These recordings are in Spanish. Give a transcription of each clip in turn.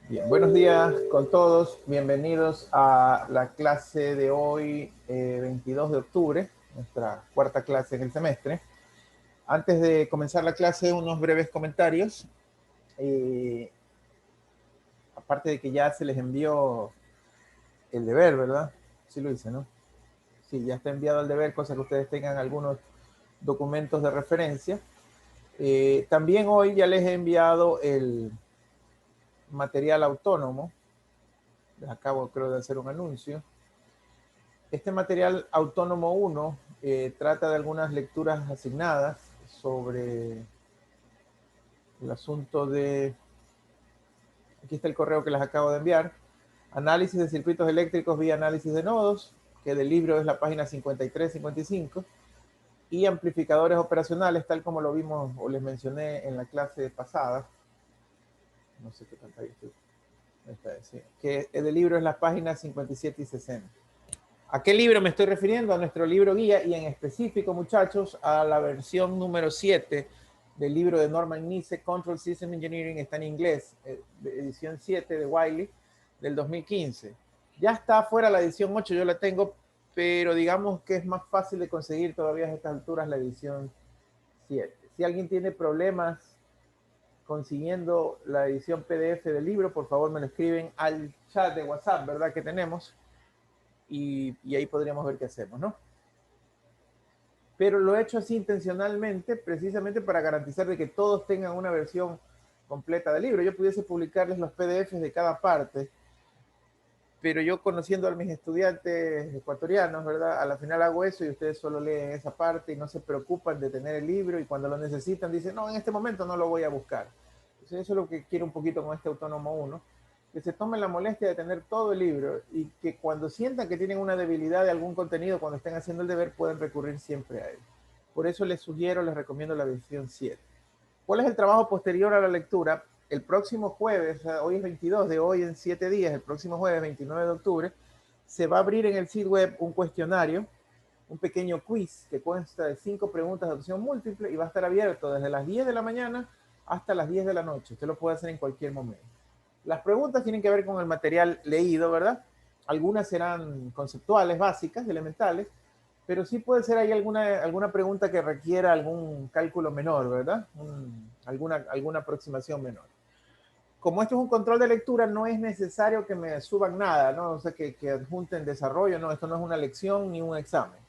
Bien, buenos días con todos. Bienvenidos a la clase de hoy, 22 de octubre, nuestra cuarta clase en el semestre. Antes de comenzar la clase, unos breves comentarios. Aparte de que ya se les envió el deber, ¿verdad? Sí lo hice, ¿no? Sí, ya está enviado el deber, cosa que ustedes tengan algunos documentos de referencia. También hoy ya les he enviado el material autónomo. Les acabo, creo, de hacer un anuncio. Este material autónomo 1 trata de algunas lecturas asignadas sobre el asunto de, aquí está el correo que les acabo de enviar, análisis de circuitos eléctricos vía análisis de nodos, que del libro es la página 53-55, y amplificadores operacionales, tal como lo vimos o les mencioné en la clase pasada. No sé qué pantalla estoy. Sí, que del libro es la página 57 y 60. ¿A qué libro me estoy refiriendo? A nuestro libro guía y en específico, muchachos, a la versión número 7 del libro de Norman Nice, Control System Engineering, está en inglés, edición 7 de Wiley del 2015. Ya está fuera la edición 8, yo la tengo, pero digamos que es más fácil de conseguir todavía a estas alturas la edición 7. Si alguien tiene problemas consiguiendo la edición PDF del libro, por favor me lo escriben al chat de WhatsApp, ¿verdad? Que tenemos. Y ahí podríamos ver qué hacemos, ¿no? Pero lo he hecho así intencionalmente, precisamente para garantizar de que todos tengan una versión completa del libro. Yo pudiese publicarles los PDFs de cada parte, pero yo conociendo a mis estudiantes ecuatorianos, ¿verdad? A la final hago eso y ustedes solo leen esa parte y no se preocupan de tener el libro y cuando lo necesitan dicen, no, en este momento no lo voy a buscar. Entonces eso es lo que quiero un poquito con este Autónomo 1, que se tomen la molestia de tener todo el libro y que cuando sientan que tienen una debilidad de algún contenido, cuando estén haciendo el deber, pueden recurrir siempre a él. Por eso les sugiero, les recomiendo la versión 7. ¿Cuál es el trabajo posterior a la lectura? El próximo jueves, o sea, hoy es 22, de hoy en 7 días, el próximo jueves 29 de octubre, se va a abrir en el sitio web un cuestionario, un pequeño quiz que consta de 5 preguntas de opción múltiple y va a estar abierto desde las 10 de la mañana hasta las 10 de la noche. Usted lo puede hacer en cualquier momento. Las preguntas tienen que ver con el material leído, ¿verdad? Algunas serán conceptuales, básicas, elementales, pero sí puede ser ahí alguna pregunta que requiera algún cálculo menor, ¿verdad? Alguna aproximación menor. Como esto es un control de lectura, no es necesario que me suban nada, ¿no? O sea, que adjunten desarrollo, no, esto no es una lección ni un examen.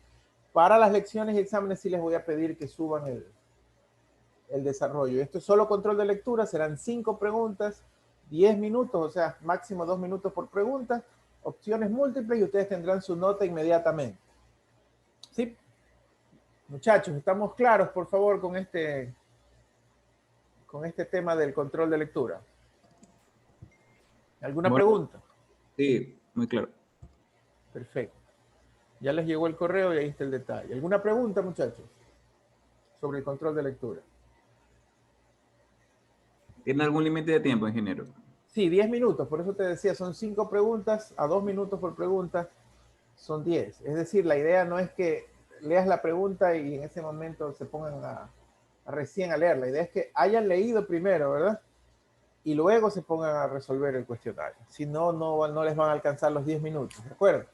Para las lecciones y exámenes sí les voy a pedir que suban el desarrollo. Esto es solo control de lectura, serán 5 preguntas, 10 minutos, o sea, máximo 2 minutos por pregunta, opciones múltiples y ustedes tendrán su nota inmediatamente. ¿Sí? Muchachos, ¿estamos claros, por favor, con este tema del control de lectura? ¿Alguna Bueno, pregunta? sí, muy claro. Perfecto. Ya les llegó el correo y ahí está el detalle. ¿Alguna pregunta, muchachos, sobre el control de lectura? ¿Tiene algún límite de tiempo, ingeniero? Sí, 10 minutos, por eso te decía, son 5 preguntas, a 2 minutos por pregunta, son 10. Es decir, la idea no es que leas la pregunta y en ese momento se pongan recién a leer. La idea es que hayan leído primero, ¿verdad? Y luego se pongan a resolver el cuestionario. Si no, no les van a alcanzar los 10 minutos, ¿de acuerdo?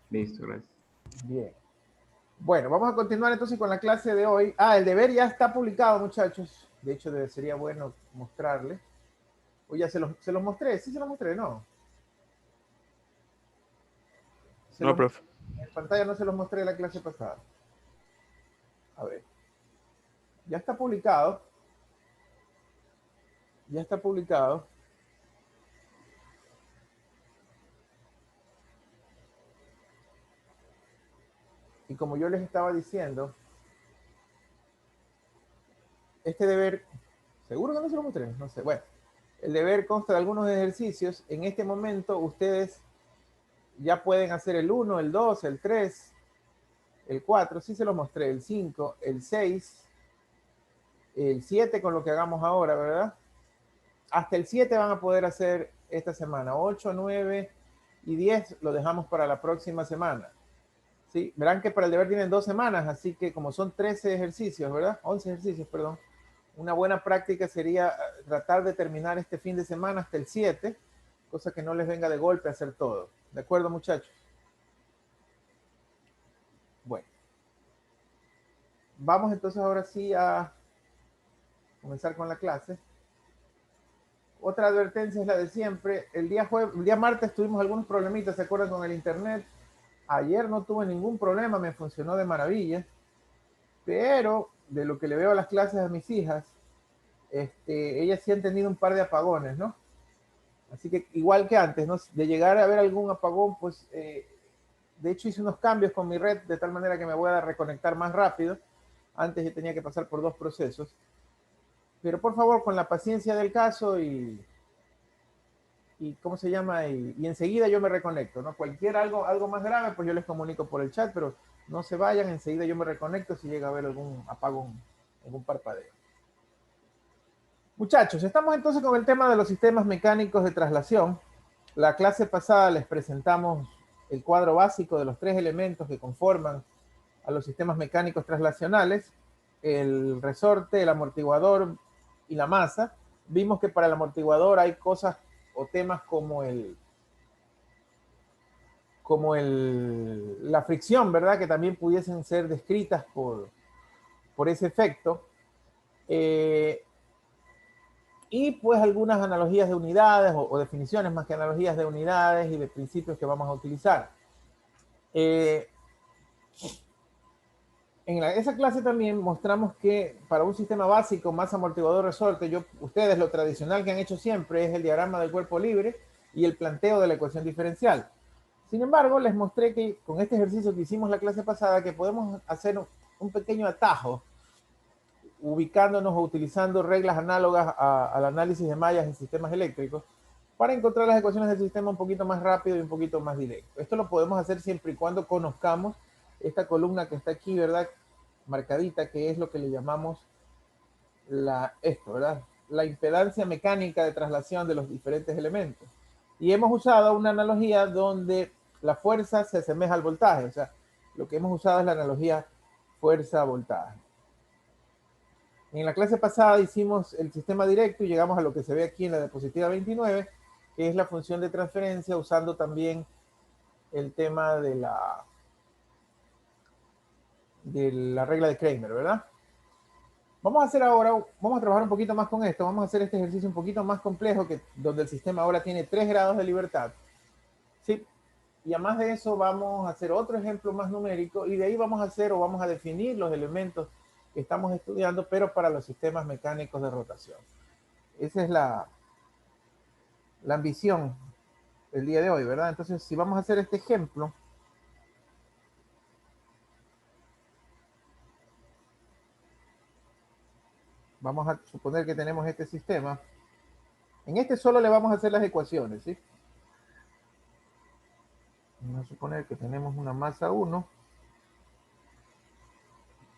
Listo, gracias. Bien. Bueno, vamos a continuar entonces con la clase de hoy. El deber ya está publicado, muchachos. De hecho, sería bueno mostrarle. O ya se los mostré, sí se los mostré, no. No, profe. En pantalla no se los mostré la clase pasada. A ver. Ya está publicado. Ya está publicado. Y como yo les estaba diciendo, este deber, seguro que no se lo mostré, no sé. Bueno, el deber consta de algunos ejercicios. En este momento ustedes ya pueden hacer el 1, el 2, el 3, el 4, sí se los mostré, el 5, el 6, el 7 con lo que hagamos ahora, ¿verdad? Hasta el 7 van a poder hacer esta semana. 8, 9 y 10 lo dejamos para la próxima semana. Sí, verán que para el deber tienen 2 semanas, así que como son 13 ejercicios, ¿verdad? 11 ejercicios, perdón. una buena práctica sería tratar de terminar este fin de semana hasta el 7, cosa que no les venga de golpe a hacer todo. ¿De acuerdo, muchachos? Bueno, vamos entonces ahora sí a comenzar con la clase. Otra advertencia es la de siempre. El día martes tuvimos algunos problemitas, ¿se acuerdan? Con el internet. Ayer no tuve ningún problema, me funcionó de maravilla. Pero de lo que le veo a las clases a mis hijas, ellas sí han tenido un par de apagones, ¿no? Así que igual que antes, ¿no? De llegar a ver algún apagón, pues de hecho hice unos cambios con mi red de tal manera que me voy a reconectar más rápido. Antes yo tenía que pasar por 2 procesos. Pero por favor, con la paciencia del caso y ¿cómo se llama? Y enseguida yo me reconecto, ¿no? Cualquier algo más grave, pues yo les comunico por el chat, pero no se vayan, enseguida yo me reconecto si llega a haber algún apagón, algún parpadeo. Muchachos, estamos entonces con el tema de los sistemas mecánicos de traslación. La clase pasada les presentamos el cuadro básico de los 3 elementos que conforman a los sistemas mecánicos traslacionales: el resorte, el amortiguador y la masa. Vimos que para el amortiguador hay cosas o temas como la fricción, ¿verdad? Que también pudiesen ser descritas por ese efecto. Y pues algunas analogías de unidades o definiciones más que analogías de unidades y de principios que vamos a utilizar. En esa clase también mostramos que para un sistema básico, masa, amortiguador, resorte, ustedes lo tradicional que han hecho siempre es el diagrama del cuerpo libre y el planteo de la ecuación diferencial. Sin embargo, les mostré que con este ejercicio que hicimos la clase pasada, que podemos hacer un pequeño atajo ubicándonos o utilizando reglas análogas al análisis de mallas en sistemas eléctricos para encontrar las ecuaciones del sistema un poquito más rápido y un poquito más directo. Esto lo podemos hacer siempre y cuando conozcamos esta columna que está aquí, ¿verdad? Marcadita, que es lo que le llamamos ¿verdad? La impedancia mecánica de traslación de los diferentes elementos. Y hemos usado una analogía donde la fuerza se asemeja al voltaje, o sea, lo que hemos usado es la analogía fuerza-voltaje. En la clase pasada hicimos el sistema directo y llegamos a lo que se ve aquí en la diapositiva 29, que es la función de transferencia, usando también el tema de la regla de Kramer, ¿verdad? Vamos a hacer ahora, vamos a trabajar un poquito más con esto, vamos a hacer este ejercicio un poquito más complejo, donde el sistema ahora tiene 3 grados de libertad, ¿sí? Y además de eso vamos a hacer otro ejemplo más numérico y de ahí vamos a definir los elementos que estamos estudiando, pero para los sistemas mecánicos de rotación. Esa es la ambición del día de hoy, ¿verdad? Entonces, si vamos a hacer este ejemplo, vamos a suponer que tenemos este sistema. En este solo le vamos a hacer las ecuaciones, ¿sí? Vamos a suponer que tenemos una masa 1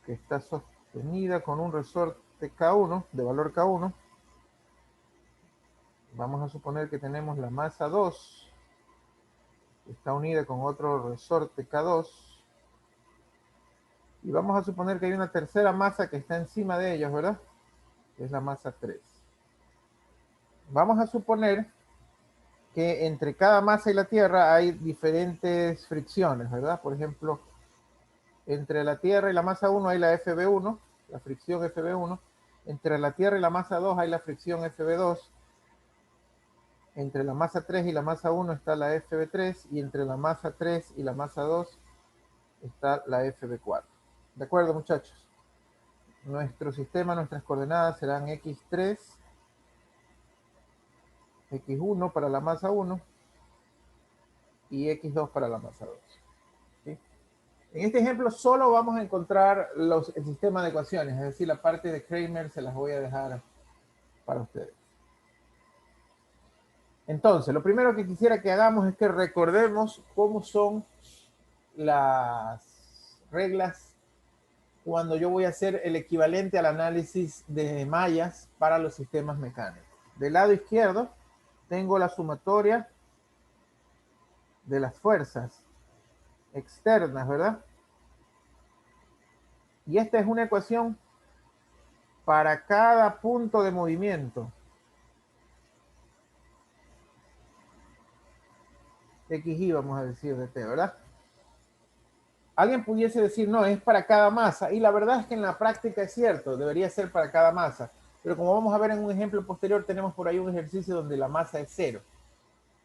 que está sostenida con un resorte K1, de valor K1. Vamos a suponer que tenemos la masa 2, que está unida con otro resorte K2. Y vamos a suponer que hay una tercera masa que está encima de ellos, ¿verdad? Que es la masa 3. Vamos a suponer que entre cada masa y la Tierra hay diferentes fricciones, ¿verdad? Por ejemplo, entre la Tierra y la masa 1 hay la FB1, la fricción FB1. Entre la Tierra y la masa 2 hay la fricción FB2. Entre la masa 3 y la masa 1 está la FB3. Y entre la masa 3 y la masa 2 está la FB4. ¿De acuerdo, muchachos? Nuestro sistema, nuestras coordenadas serán X3, X1 para la masa 1 y X2 para la masa 2. ¿Sí? En este ejemplo solo vamos a encontrar el sistema de ecuaciones, es decir, la parte de Kramer se las voy a dejar para ustedes. Entonces, lo primero que quisiera que hagamos es que recordemos cómo son las reglas cuando yo voy a hacer el equivalente al análisis de mallas para los sistemas mecánicos. Del lado izquierdo tengo la sumatoria de las fuerzas externas, ¿verdad? Y esta es una ecuación para cada punto de movimiento. XY, vamos a decir, de T, ¿verdad? Alguien pudiese decir, no, es para cada masa. Y la verdad es que en la práctica es cierto, debería ser para cada masa. Pero como vamos a ver en un ejemplo posterior, tenemos por ahí un ejercicio donde la masa es 0,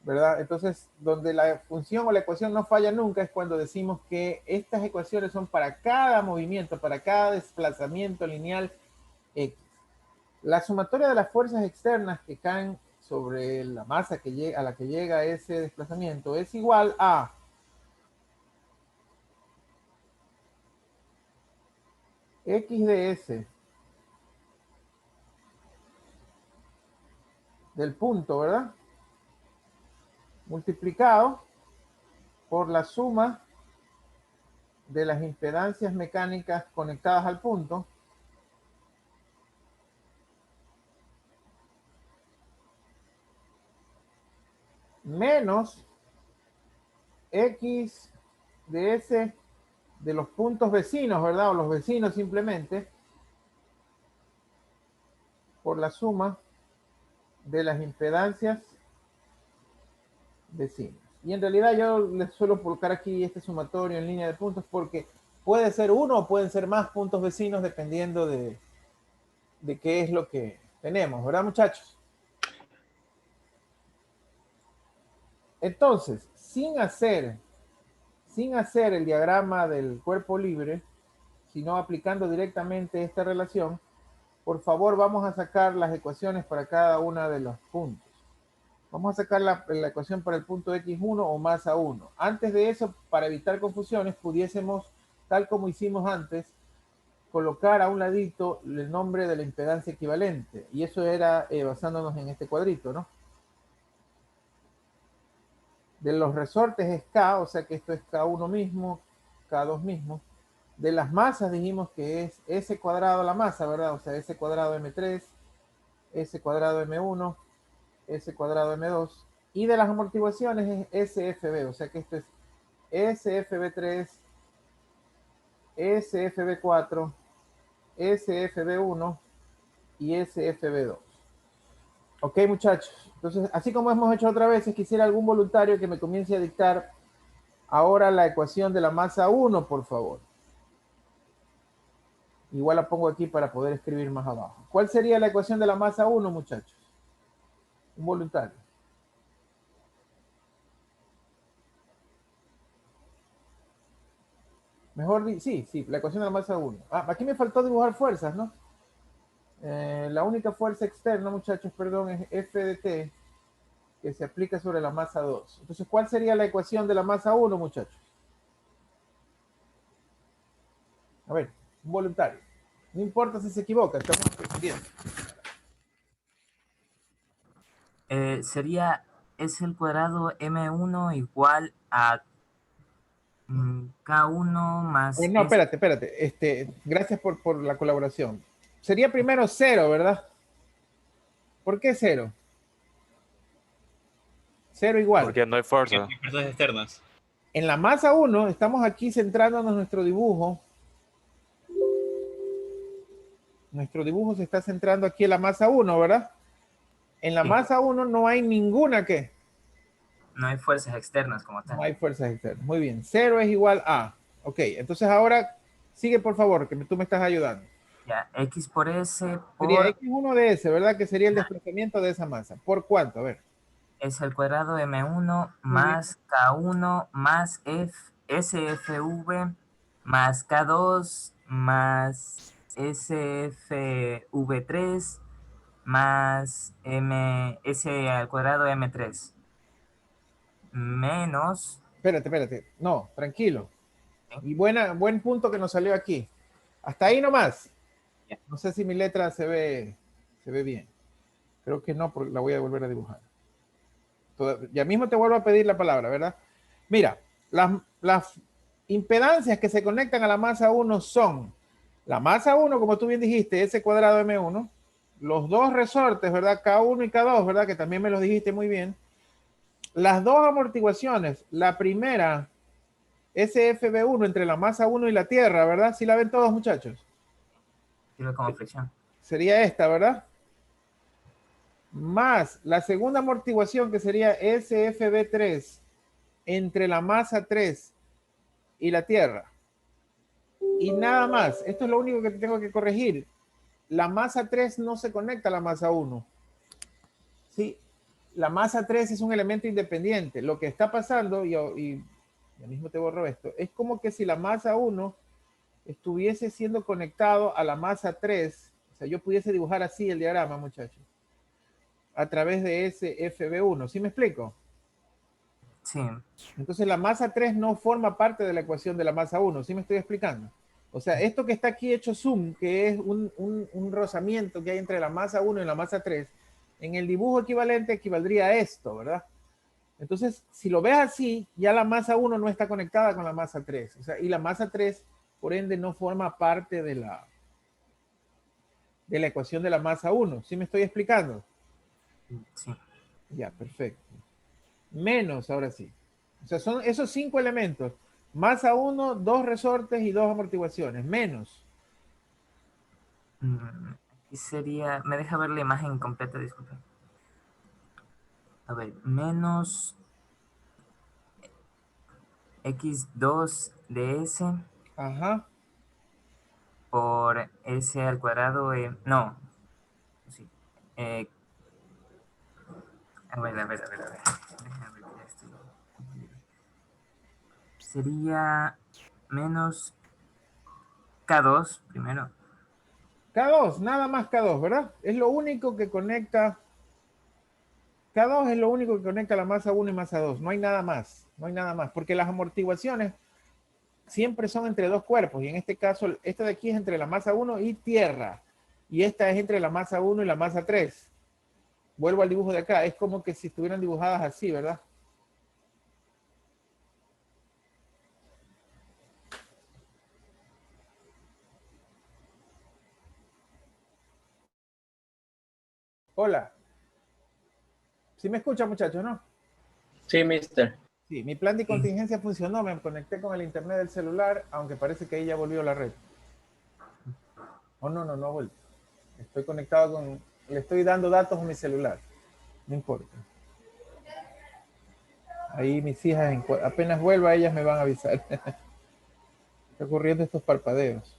¿verdad? Entonces, donde la función o la ecuación no falla nunca es cuando decimos que estas ecuaciones son para cada movimiento, para cada desplazamiento lineal X. La sumatoria de las fuerzas externas que caen sobre la masa a la que llega ese desplazamiento es igual a X de S del punto, ¿verdad? Multiplicado por la suma de las impedancias mecánicas conectadas al punto menos X de S de los puntos vecinos, ¿verdad? O los vecinos simplemente por la suma de las impedancias vecinas. Y en realidad yo les suelo colocar aquí este sumatorio en línea de puntos porque puede ser uno o pueden ser más puntos vecinos dependiendo de qué es lo que tenemos, ¿verdad, muchachos? Entonces, sin hacer el diagrama del cuerpo libre, sino aplicando directamente esta relación, por favor vamos a sacar las ecuaciones para cada una de los puntos. Vamos a sacar la ecuación para el punto X1 o masa 1. Antes de eso, para evitar confusiones, pudiésemos, tal como hicimos antes, colocar a un ladito el nombre de la impedancia equivalente. Y eso era basándonos en este cuadrito, ¿no? De los resortes es K, o sea que esto es K1 mismo, K2 mismo. De las masas dijimos que es S cuadrado la masa, ¿verdad? O sea, S cuadrado M3, S cuadrado M1, S cuadrado M2. Y de las amortiguaciones es SFB, o sea que esto es SFB3, SFB4, SFB1 y SFB2. Ok, muchachos. Entonces, así como hemos hecho otra vez, quisiera algún voluntario que me comience a dictar ahora la ecuación de la masa 1, por favor. Igual la pongo aquí para poder escribir más abajo. ¿Cuál sería la ecuación de la masa 1, muchachos? Un voluntario. Mejor, sí, la ecuación de la masa 1. Ah, aquí me faltó dibujar fuerzas, ¿no? La única fuerza externa, muchachos, perdón, es F de T, que se aplica sobre la masa 2. Entonces, ¿cuál sería la ecuación de la masa 1, muchachos? A ver, un voluntario. No importa si se equivoca, estamos aprendiendo. Sería S al cuadrado M1 igual a K1 más No, espérate. Gracias por la colaboración. Sería primero 0, ¿verdad? ¿Por qué 0? 0 igual. Porque no hay fuerza. Hay fuerzas externas. En la masa 1, estamos aquí centrándonos en nuestro dibujo. Nuestro dibujo se está centrando aquí en la masa 1, ¿verdad? En la Sí. masa 1 no hay ninguna que. No hay fuerzas externas como tal. No hay fuerzas externas. Muy bien. 0 es igual a. Ok, entonces ahora sigue por favor, que tú me estás ayudando. Ya, X por S Sería por X1 de S, ¿verdad? Que sería el desplazamiento de esa masa. ¿Por cuánto? A ver. S al cuadrado M1 más K1 más SFV más K2 más SFV3 más S al cuadrado M3 menos. Espérate. No, tranquilo. Y buen punto que nos salió aquí. Hasta ahí nomás. No sé si mi letra se ve bien. Creo que no, porque la voy a volver a dibujar. Ya mismo te vuelvo a pedir la palabra, ¿verdad? Mira, las impedancias que se conectan a la masa 1 son la masa 1, como tú bien dijiste, S cuadrado M1, los dos resortes, ¿verdad? K1 y K2, ¿verdad? Que también me los dijiste muy bien. Las dos amortiguaciones, la primera, SFB1 entre la masa 1 y la Tierra, ¿verdad? ¿Sí la ven todos, muchachos? Sirve como fricción. sería esta, ¿verdad? Más la segunda amortiguación que sería SFB3 entre la masa 3 y la Tierra. Y nada más, esto es lo único que tengo que corregir. La masa 3 no se conecta a la masa 1. Sí, la masa 3 es un elemento independiente. Lo que está pasando, y ya mismo te borro esto, es como que si la masa 1 estuviese siendo conectado a la masa 3, o sea, yo pudiese dibujar así el diagrama, muchachos, a través de ese FB1. ¿Sí me explico? Sí, Entonces la masa 3 no forma parte de la ecuación de la masa 1. ¿Sí me estoy explicando? O sea, esto que está aquí hecho zoom, que es un rozamiento que hay entre la masa 1 y la masa 3, en el dibujo equivalente equivaldría a esto, ¿verdad? Entonces, si lo ves así, ya la masa 1 no está conectada con la masa 3. O sea, y la masa 3, por ende, no forma parte de la ecuación de la masa 1. ¿Sí me estoy explicando? sí. Ya, perfecto. Menos, ahora sí. O sea, son esos 5 elementos. Masa 1, 2 resortes y 2 amortiguaciones. Menos. Aquí sería, me deja ver la imagen completa, disculpe. A ver, menos x2 de s Ajá. por s al cuadrado, no, sí. eh, a ver. Déjame ver que ya estoy. Sería menos k2 primero. K2, nada más K2, ¿verdad? Es lo único que conecta. K2 es lo único que conecta la masa 1 y masa 2. No hay nada más. No hay nada más. Porque las amortiguaciones siempre son entre dos cuerpos. Y en este caso, esta de aquí es entre la masa 1 y tierra. Y esta es entre la masa 1 y la masa 3. Vuelvo al dibujo de acá. Es como que si estuvieran dibujadas así, ¿verdad? Hola. ¿Sí me escuchan, muchachos, no? Sí, mister. Sí, mi plan de contingencia funcionó. Me conecté con el internet del celular, aunque parece que ahí ya volvió la red. Oh, no ha vuelto. Estoy conectado con... Le estoy dando datos a mi celular. No importa. Ahí mis hijas, apenas vuelva, ellas me van a avisar. Está ocurriendo estos parpadeos.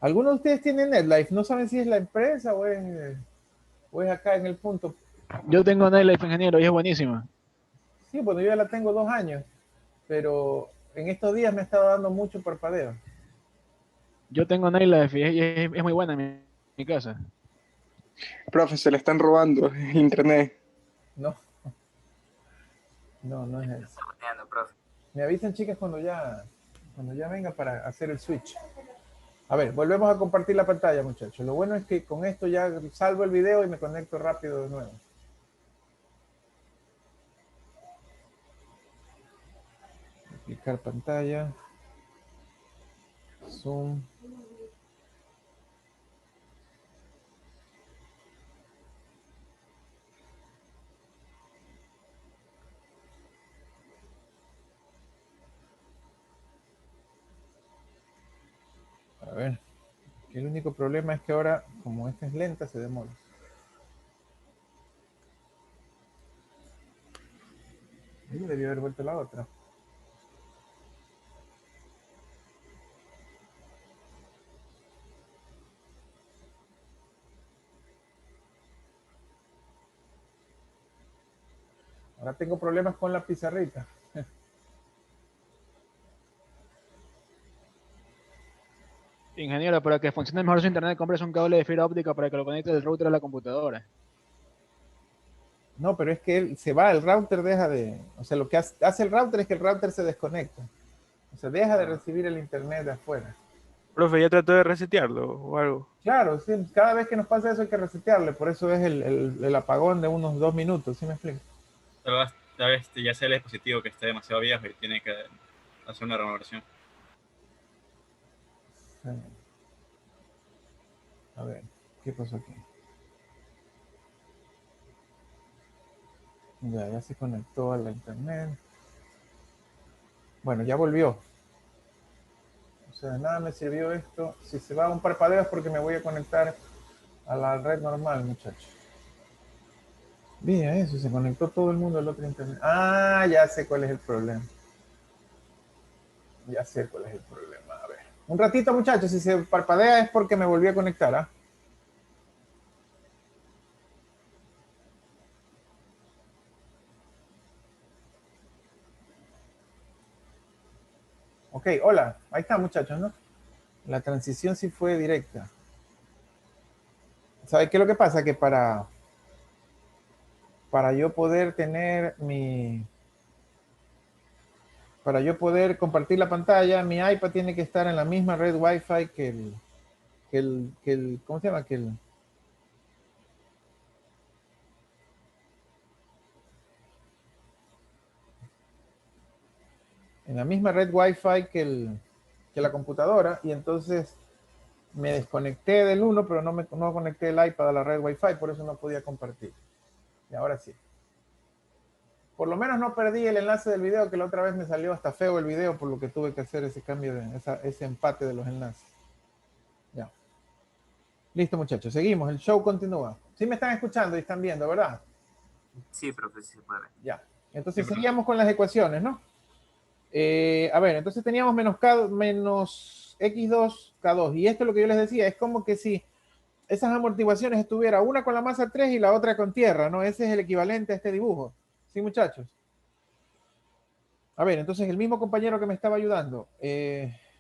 ¿Algunos de ustedes tienen NetLife? ¿No saben si es la empresa o es acá en el punto? Yo tengo Nightlife, ingeniero, y es buenísima. Sí, bueno, yo ya la tengo 2 años, pero en estos días me ha estado dando mucho parpadeo. Yo tengo Nightlife y es muy buena en mi casa. Profe, se le están robando el internet. No, no es eso. Saboteando, profe. Me avisan, chicas, cuando ya venga para hacer el switch. A ver, volvemos a compartir la pantalla, muchachos. Lo bueno es que con esto ya salvo el video y me conecto rápido de nuevo. Aplicar pantalla. Zoom. A ver. El único problema es que ahora, como esta es lenta, se demora. Ahí debió haber vuelto la otra. Ahora tengo problemas con la pizarrita. Ingeniero, para que funcione mejor su internet, compres un cable de fibra óptica para que lo conecte del router a la computadora. No, pero es que él se va, el router deja de... O sea, lo que hace el router es que el router se desconecta. O sea, deja de recibir el internet de afuera. Profe, ¿ya trató de resetearlo o algo? Claro, sí, cada vez que nos pasa eso hay que resetearle. Por eso es el apagón de unos 2 minutos, ¿sí me explico? Tal vez ya sea el dispositivo que esté demasiado viejo y tiene que hacer una renovación. Sí. A ver, ¿qué pasó aquí? Ya se conectó a la internet. Bueno, ya volvió. O sea, de nada me sirvió esto. Si se va a un parpadeo es porque me voy a conectar a la red normal, muchachos. Bien, eso, se conectó todo el mundo al otro internet. Ah, ya sé cuál es el problema. Ya sé cuál es el problema. A ver. Un ratito, muchachos, si se parpadea es porque me volví a conectar, ¿ah? Ok, hola. Ahí está, muchachos, ¿no? La transición sí fue directa. ¿Sabe qué es lo que pasa? Que para yo poder tener para yo poder compartir la pantalla, mi iPad tiene que estar en la misma red Wi-Fi ¿cómo se llama? En la misma red Wi-Fi que la computadora, y entonces me desconecté del uno, pero no conecté el iPad a la red Wi-Fi, por eso no podía compartir. Y ahora sí. Por lo menos no perdí el enlace del video, que la otra vez me salió hasta feo el video, por lo que tuve que hacer ese cambio, ese empate de los enlaces. Ya. Listo, muchachos, seguimos, el show continúa. Sí me están escuchando y están viendo, ¿verdad? Sí, profe, sí se puede ver. Ya. Entonces Sí, profe. seguíamos con las ecuaciones, ¿no? A ver, entonces teníamos menos x2, k2. Y esto es lo que yo les decía, es como que si esas amortiguaciones estuviera una con la masa 3 y la otra con tierra, ¿no? Ese es el equivalente a este dibujo. ¿Sí, muchachos? A ver, entonces el mismo compañero que me estaba ayudando,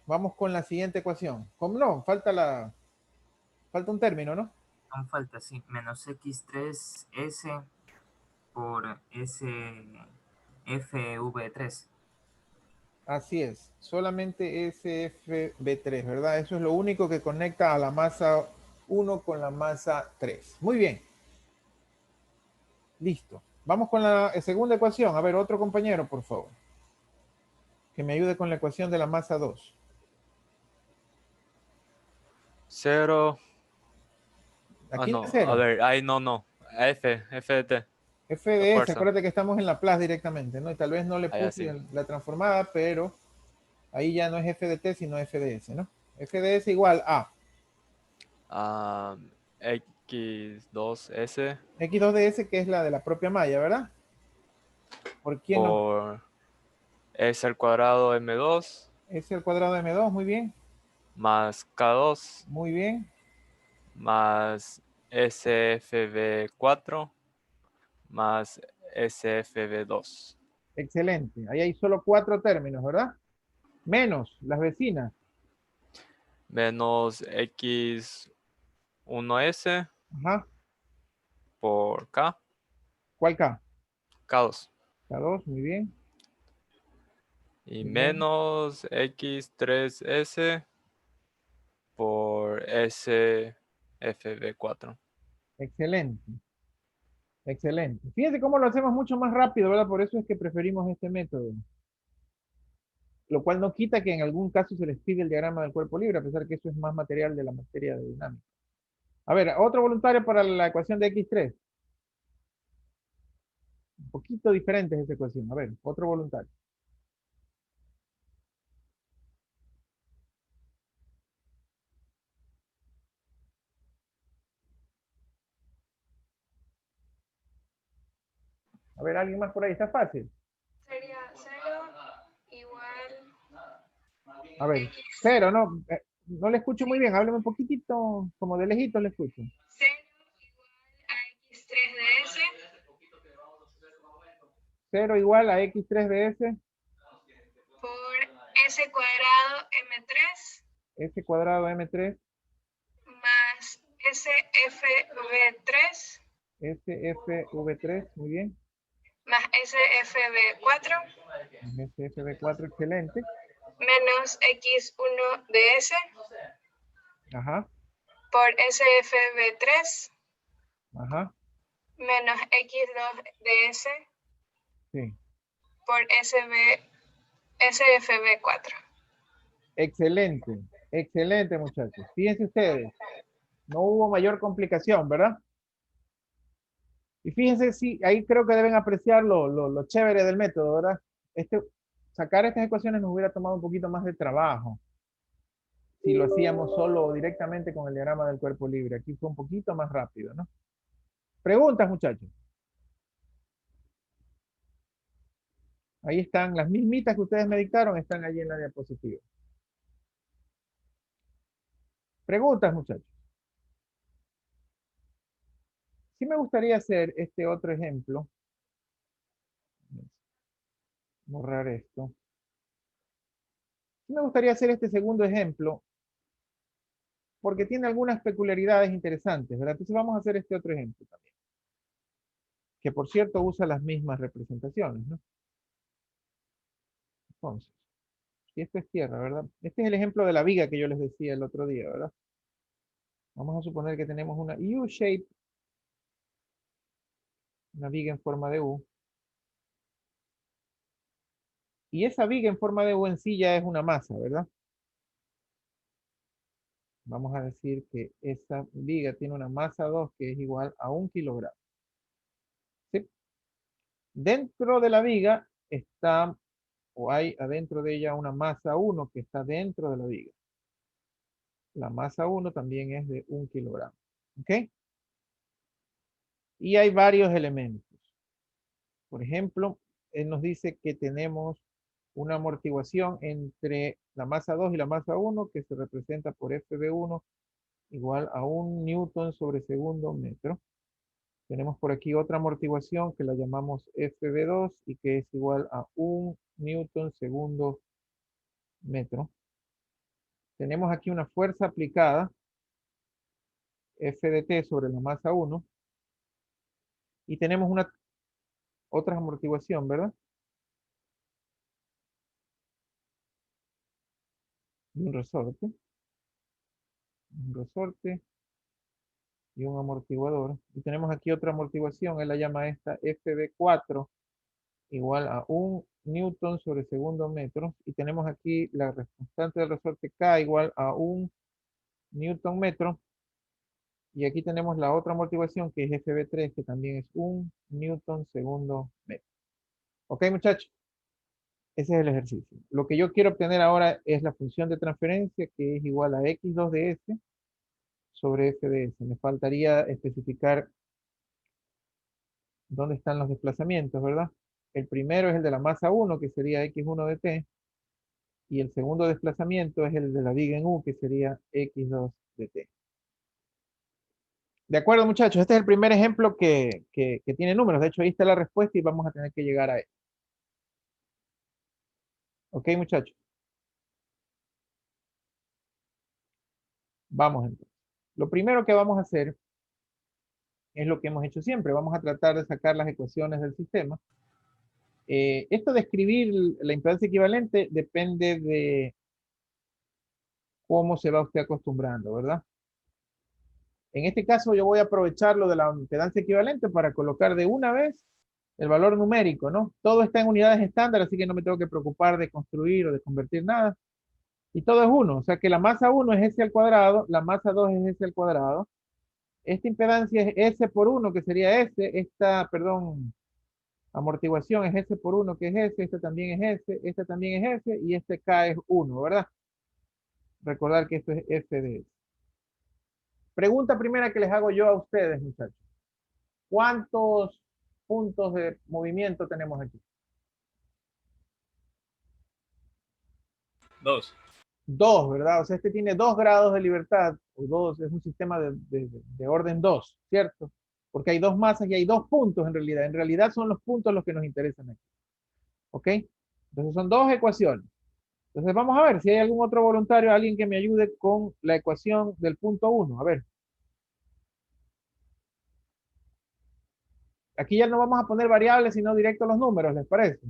vamos con la siguiente ecuación. ¿Cómo no? Falta un término, ¿no? Aún falta, sí, menos x3s por sfv3. Así es, solamente SFB3, ¿verdad? Eso es lo único que conecta a la masa 1 con la masa 3. Muy bien. Listo. Vamos con la segunda ecuación. A ver, otro compañero, por favor. Que me ayude con la ecuación de la masa 2. 0. Aquí no no, es 0. a ver, ahí no. F de T. F de La S, fuerza. acuérdate que estamos en la plus directamente, ¿no? Y tal vez no le Ahí puse así. la transformada, pero ahí ya no es F de T, sino F de S, ¿no? F de S igual a X2S X2 de S, que es la de la propia malla, ¿verdad? ¿Por quién no? por S al cuadrado M2 S al cuadrado de M2, muy bien. más K2 Muy bien. más SFB4 más SFB2. Excelente. Ahí hay solo 4 términos, ¿verdad? Menos las vecinas. Menos X1S Ajá. por K. ¿Cuál K? K2. K2, muy bien. Y Muy bien. menos X3S por SFB4. Excelente. Excelente. Fíjense cómo lo hacemos mucho más rápido, ¿verdad? Por eso es que preferimos este método. Lo cual no quita que en algún caso se les pide el diagrama del cuerpo libre, a pesar que eso es más material de la materia de dinámica. A ver, otro voluntario para la ecuación de X3. Un poquito diferente es esa ecuación. A ver, otro voluntario. A ver, alguien más por ahí. Está fácil. Sería 0 igual A ver, 0, no. No le escucho muy bien. Hábleme un poquitito, como de lejito le escucho. 0 igual a x3 de s 0 igual a x3 de s, por s cuadrado m3 s cuadrado m3, más sfv3 sfv3, muy bien. más sfv4 sfv4, excelente. menos x1 de s Ajá, por sfv3 ajá, menos x2 de s sí. por sfv4. Excelente, excelente, muchachos. Fíjense ustedes, no hubo mayor complicación, ¿verdad? Y fíjense, sí, ahí creo que deben apreciar lo chévere del método, ¿verdad? Sacar estas ecuaciones nos hubiera tomado un poquito más de trabajo. si lo hacíamos solo o directamente con el diagrama del cuerpo libre. Aquí fue un poquito más rápido, ¿no? Preguntas, muchachos. Ahí están las mismitas que ustedes me dictaron, están allí en la diapositiva. Preguntas, muchachos. Sí me gustaría hacer este otro ejemplo. Borrar esto. Sí me gustaría hacer este segundo ejemplo porque tiene algunas peculiaridades interesantes, ¿verdad? Entonces vamos a hacer este otro ejemplo también. Que por cierto usa las mismas representaciones, ¿no? Entonces, y esto es tierra, ¿verdad? Este es el ejemplo de la viga que yo les decía el otro día, ¿verdad? Vamos a suponer que tenemos una U-shape, una viga en forma de U. Y esa viga en forma de U en sí ya es una masa, ¿verdad? Vamos a decir que esa viga tiene una masa 2 que es igual a 1 kilogramo. ¿Sí? Dentro de la viga está, o hay adentro de ella una masa 1 que está dentro de la viga. La masa 1 también es de 1 kilogramo. ¿Ok? Y hay varios elementos. Por ejemplo, él nos dice que tenemos una amortiguación entre la masa 2 y la masa 1 que se representa por FB1 igual a 1 newton sobre segundo metro. Tenemos por aquí otra amortiguación que la llamamos FB2 y que es igual a 1 newton segundo metro. Tenemos aquí una fuerza aplicada, F de T sobre la masa 1. Y tenemos otra amortiguación, ¿verdad? Y un resorte. Un resorte y un amortiguador. Y tenemos aquí otra amortiguación, él la llama esta FB4 igual a 1 newton sobre segundo metro. Y tenemos aquí la constante del resorte K igual a 1 newton metro. Y aquí tenemos la otra amortiguación que es FB3 que también es 1 newton segundo metro. Ok, muchachos. Ese es el ejercicio. Lo que yo quiero obtener ahora es la función de transferencia que es igual a x2 de s sobre f de s. Me faltaría especificar dónde están los desplazamientos, ¿verdad? El primero es el de la masa 1, que sería x1 de t. Y el segundo desplazamiento es el de la viga en u, que sería x2 de t. De acuerdo, muchachos. Este es el primer ejemplo que tiene números. De hecho, ahí está la respuesta y vamos a tener que llegar a él. Ok, muchachos. Vamos entonces. Lo primero que vamos a hacer es lo que hemos hecho siempre. Vamos a tratar de sacar las ecuaciones del sistema. Esto de escribir la impedancia equivalente depende de cómo se va usted acostumbrando, ¿verdad? En este caso yo voy a aprovechar lo de la impedancia equivalente para colocar de una vez el valor numérico, ¿no? Todo está en unidades estándar, así que no me tengo que preocupar de construir o de convertir nada. Y todo es 1, o sea que la masa 1 es s al cuadrado, la masa 2 es s al cuadrado. Esta impedancia es s por 1, que sería s. Esta, perdón, amortiguación es s por 1, que es s. Esta también es s. Esta también es s. Y este k es 1, ¿verdad? Recordar que esto es f de s. Pregunta primera que les hago yo a ustedes, muchachos. ¿Cuántos puntos de movimiento tenemos aquí? 2. 2, ¿verdad? O sea, este tiene 2 grados de libertad, o 2, es un sistema de orden 2, ¿cierto? Porque hay 2 masas y hay 2 puntos en realidad. En realidad son los puntos los que nos interesan aquí. ¿Ok? Entonces son 2 ecuaciones. Entonces vamos a ver si hay algún otro voluntario, alguien que me ayude con la ecuación del punto 1. A ver. Aquí ya no vamos a poner variables, sino directo los números, ¿les parece?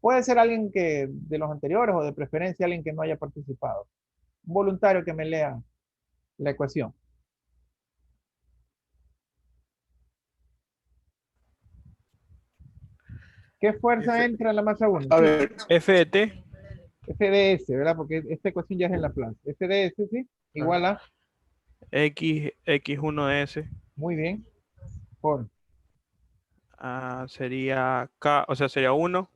Puede ser alguien que de los anteriores o de preferencia alguien que no haya participado. Un voluntario que me lea la ecuación. ¿Qué fuerza entra en la masa 1? A ver, F de T, F de S, ¿verdad? Porque esta ecuación ya es en Laplace. F de S, ¿sí? Igual a, X1 de S, muy bien, por sería K, o sea, sería 1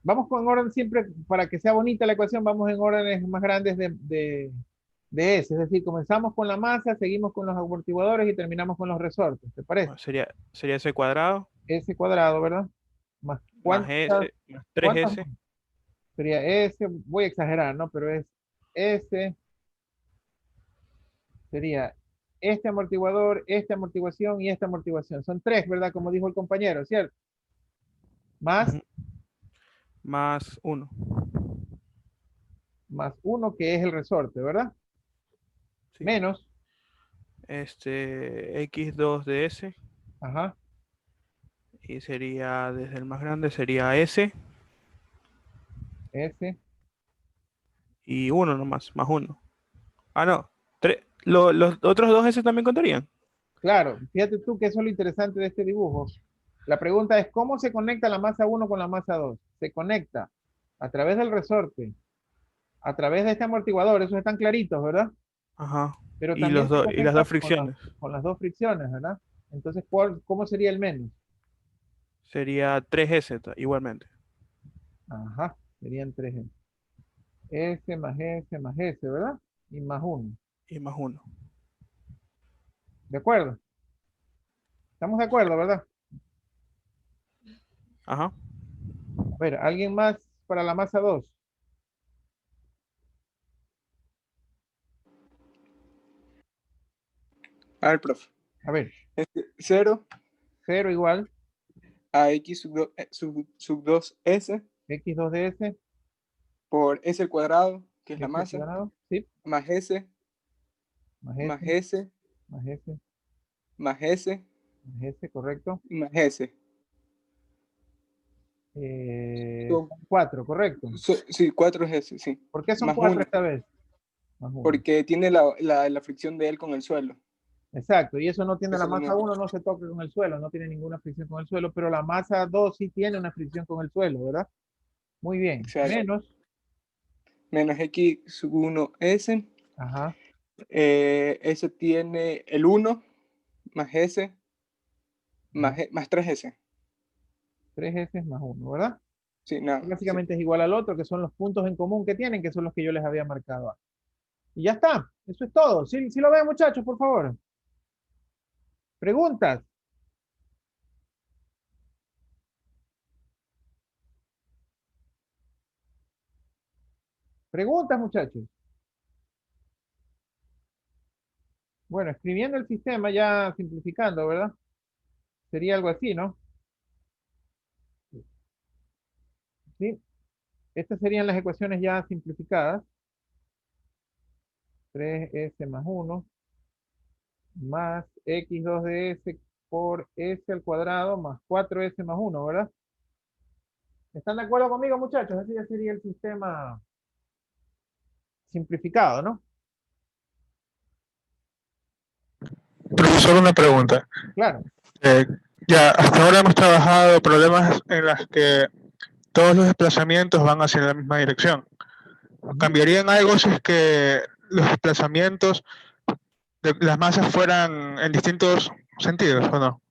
Vamos con orden siempre, para que sea bonita la ecuación, vamos en órdenes más grandes de S. Es decir, comenzamos con la masa, seguimos con los amortiguadores y terminamos con los resortes. ¿Te parece? Sería S cuadrado S cuadrado, ¿verdad? Más más S más 3S. Sería S, voy a exagerar, ¿no? Pero es S, sería este amortiguador, esta amortiguación y esta amortiguación. Son 3, ¿verdad? Como dijo el compañero, ¿cierto? Más, Más 1. más 1 que es el resorte, ¿verdad? Sí. Menos, X2 de S. ajá, Y sería, desde el más grande, sería S. S, Y 1 nomás, más 1. Ah, no. Los otros 2 S también contarían. claro. Fíjate tú que eso es lo interesante de este dibujo. La pregunta es, ¿cómo se conecta la masa 1 con la masa 2? Se conecta a través del resorte, a través de este amortiguador, esos están claritos, ¿verdad? Ajá. Pero Y, también se y las conecta dos fricciones. con las 2 fricciones, ¿verdad? Entonces, ¿cómo sería el menos? Sería 3S igualmente. Ajá, serían 3 S más S más S, ¿verdad? Y más 1. Y más 1. ¿De acuerdo? ¿Estamos de acuerdo, verdad? Ajá. A ver, ¿alguien más para la masa 2? A ver, profe. A ver, 0 0 igual, a X sub 2S X2 de S, por S al cuadrado, que es la S masa, cuadrado, sí, más S, más más S, S, más S, más S, más S, correcto. y más S. 4, correcto. Sí, 4 es S, sí. ¿Por qué son Más 4 1, esta vez? Más 1. porque tiene la fricción de él con el suelo. Exacto, y eso no tiene Eso la no masa me- 1, no se toca con el suelo, no tiene ninguna fricción con el suelo, pero la masa 2 sí tiene una fricción con el suelo, ¿verdad? Muy bien. Exacto. Menos, Menos X sub 1S. ajá, S tiene el 1 más S ajá, más 3S. 3S más 1, ¿verdad? Sí, nada. Sí. Básicamente es igual al otro, que son los puntos en común que tienen, que son los que yo les había marcado antes. Y ya está, eso es todo. Sí, sí lo ven, muchachos, por favor. ¿Preguntas? ¿Preguntas, muchachos? Bueno, escribiendo el sistema ya simplificando, ¿verdad? Sería algo así, ¿no? Sí. Estas serían las ecuaciones ya simplificadas. 3S más 1 más X2 de S por S al cuadrado más 4S más 1, ¿verdad? ¿Están de acuerdo conmigo, muchachos? Ese ya sería el sistema simplificado, ¿no? Profesor, una pregunta. Claro. Ya hasta ahora hemos trabajado problemas en las que todos los desplazamientos van hacia la misma dirección. ¿Cambiarían algo si es que los desplazamientos de las masas fueran en distintos sentidos o no?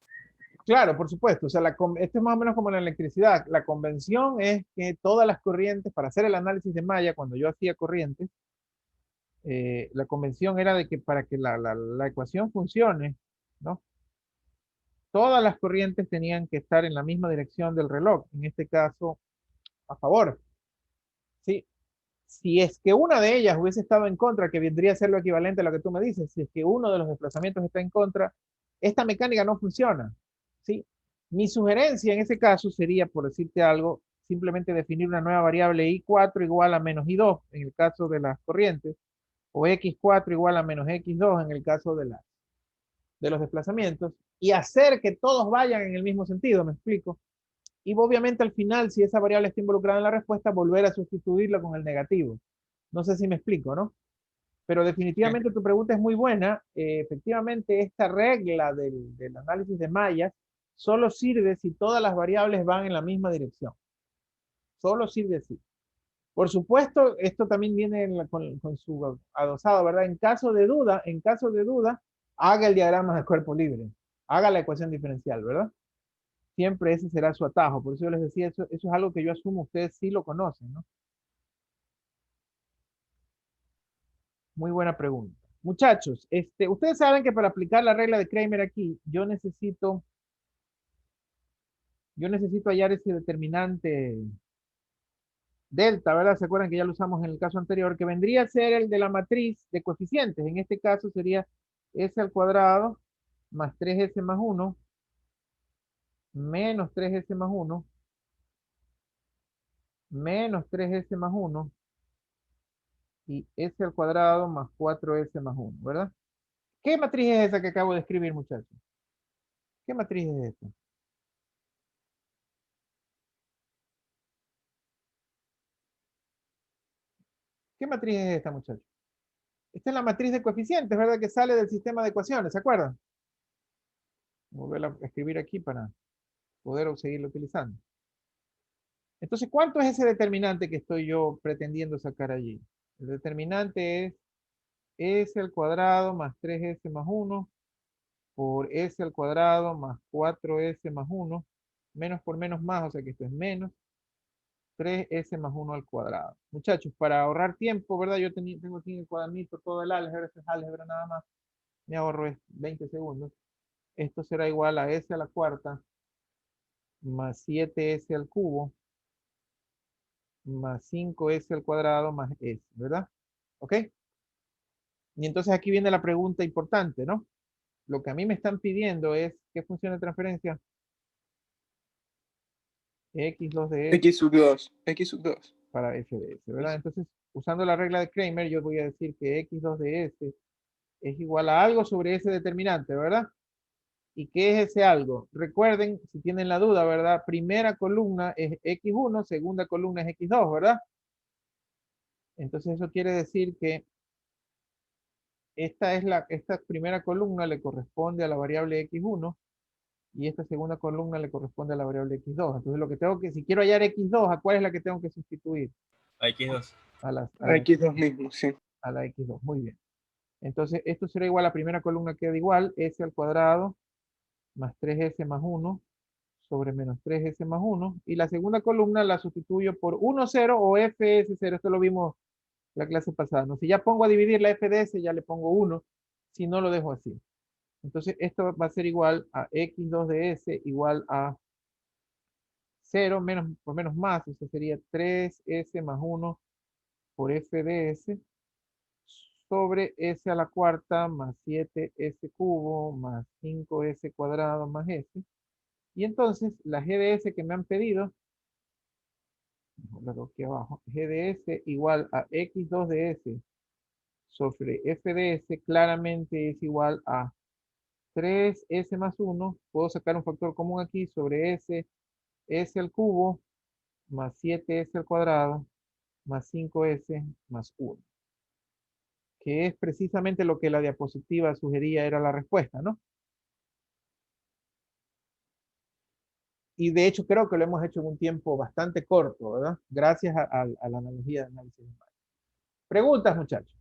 Claro, por supuesto. O sea, esto es más o menos como la electricidad. La convención es que todas las corrientes, para hacer el análisis de malla, cuando yo hacía corrientes, la convención era de que para que la ecuación funcione, ¿no? Todas las corrientes tenían que estar en la misma dirección del reloj, en este caso, a favor. ¿Sí? Si es que una de ellas hubiese estado en contra, que vendría a ser lo equivalente a lo que tú me dices, si es que uno de los desplazamientos está en contra, esta mecánica no funciona. ¿Sí? Mi sugerencia en ese caso sería, por decirte algo, simplemente definir una nueva variable I4 igual a menos I2 en el caso de las corrientes, o X4 igual a menos X2 en el caso de los desplazamientos, y hacer que todos vayan en el mismo sentido, ¿me explico? Y obviamente al final, si esa variable está involucrada en la respuesta, volver a sustituirla con el negativo. No sé si me explico, ¿no? Pero definitivamente tu pregunta es muy buena. Efectivamente, esta regla del análisis de mallas solo sirve si todas las variables van en la misma dirección. Solo sirve así. Por supuesto, esto también viene con su adosado, ¿verdad? En caso de duda, haga el diagrama de cuerpo libre. Haga la ecuación diferencial, ¿verdad? siempre ese será su atajo. Por eso yo les decía, eso es algo que yo asumo, ustedes sí lo conocen, ¿no? Muy buena pregunta. Muchachos, ustedes saben que para aplicar la regla de Kramer aquí, yo necesito hallar ese determinante delta, ¿verdad? ¿Se acuerdan que ya lo usamos en el caso anterior? Que vendría a ser el de la matriz de coeficientes. En este caso sería s al cuadrado más 3s más 1 menos 3s más 1 menos 3s más 1 y s al cuadrado más 4s más 1, ¿verdad? ¿Qué matriz es esa que acabo de escribir, muchachos? ¿Qué matriz es esta? ¿Qué matriz es esta, muchachos? Esta es la matriz de coeficientes, ¿verdad? Que sale del sistema de ecuaciones, ¿se acuerdan? Voy a escribir aquí para poder seguirlo utilizando. Entonces, ¿cuánto es ese determinante que estoy yo pretendiendo sacar allí? El determinante es s al cuadrado más 3s más 1 por s al cuadrado más 4s más 1, menos por menos más, o sea que esto es menos 3s más 1 al cuadrado. Muchachos, para ahorrar tiempo, ¿verdad? Yo tengo aquí en el cuadernito todo el álgebra, esto es álgebra nada más. Me ahorro 20 segundos. Esto será igual a s a la cuarta más 7s al cubo más 5s al cuadrado más s, ¿verdad? ¿Ok? Y entonces aquí viene la pregunta importante, ¿no? Lo que a mí me están pidiendo es, ¿qué función de transferencia? x2 de s X sub 2. X sub 2. para f de s, ¿verdad? Entonces, usando la regla de Kramer, yo voy a decir que x2 de s es igual a algo sobre ese determinante, ¿verdad? ¿Y qué es ese algo? Recuerden, si tienen la duda, ¿verdad? Primera columna es x1, segunda columna es x2, ¿verdad? Entonces eso quiere decir que esta primera columna le corresponde a la variable x1 y esta segunda columna le corresponde a la variable x2. Entonces lo que tengo que, si quiero hallar x2, ¿a cuál es la que tengo que sustituir? A X2. A la X2 mismo, sí. a la x2, muy bien. Entonces esto será igual, la primera columna queda igual, s al cuadrado más 3s más 1 sobre menos 3s más 1. Y la segunda columna la sustituyo por 1, 0 o fs0. Esto lo vimos la clase pasada, ¿no? Si ya pongo a dividir la f de s, ya le pongo 1. Si no, lo dejo así. Entonces, esto va a ser igual a x2 de s igual a 0 menos por menos más. Eso sería 3s más 1 por f de s sobre s a la cuarta más 7s cubo más 5s cuadrado más s. Y entonces, la g de s que me han pedido, lo aquí abajo, g de s igual a x2 de s sobre f de s claramente es igual a 3s más 1. Puedo sacar un factor común aquí sobre s al cubo más 7s al cuadrado más 5s más 1. Que es precisamente lo que la diapositiva sugería era la respuesta, ¿no? Y de hecho creo que lo hemos hecho en un tiempo bastante corto, ¿verdad? Gracias a la analogía de análisis de imagen. Preguntas, muchachos.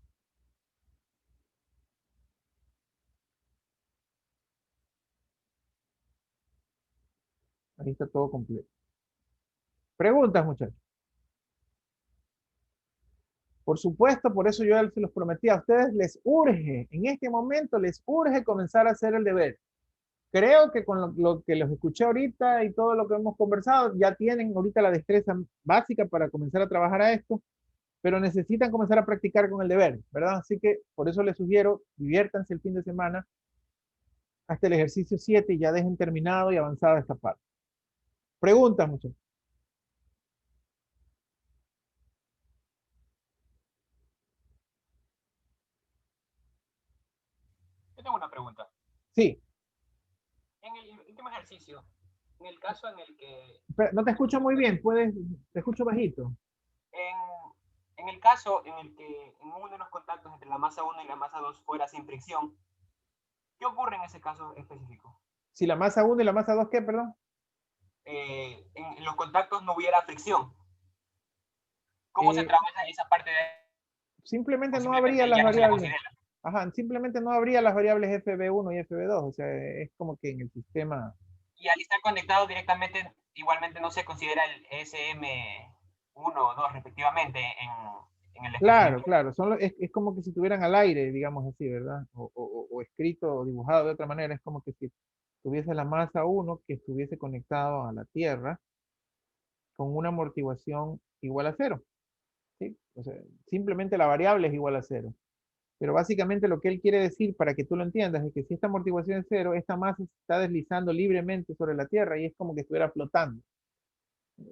Ahí está todo completo. Preguntas, muchachos. Por supuesto, por eso yo se los prometí a ustedes, les urge, en este momento les urge comenzar a hacer el deber. Creo que con lo que los escuché ahorita y todo lo que hemos conversado, ya tienen ahorita la destreza básica para comenzar a trabajar a esto, pero necesitan comenzar a practicar con el deber, ¿verdad? Así que por eso les sugiero, diviértanse el fin de semana hasta el ejercicio 7 y ya dejen terminado y avanzada esta parte. Preguntas, muchachos. Yo tengo una pregunta. Sí. En el último ejercicio, en el caso en el que... No te escucho muy bien, te escucho bajito. En el caso en el que en uno de los contactos entre la masa 1 y la masa 2 fuera sin fricción, ¿qué ocurre en ese caso específico? Si la masa 1 y la masa 2, ¿qué, perdón? En los contactos no hubiera fricción. ¿Cómo se trabaja esa parte de...? Simplemente no habría las variables. Ajá, simplemente no habría las variables FB1 y FB2. O sea, es como que en el sistema Y al estar conectado directamente, igualmente no se considera el SM1 o 2 respectivamente en el Claro, desplazamiento. claro, es como que si estuvieran al aire, digamos así, ¿verdad? O escrito o dibujado de otra manera, es como que si tuviese la masa 1 que estuviese conectado a la Tierra con una amortiguación igual a cero, ¿sí? O sea, simplemente la variable es igual a cero. Pero básicamente lo que él quiere decir, para que tú lo entiendas, es que si esta amortiguación es cero, esta masa se está deslizando libremente sobre la Tierra y es como que estuviera flotando.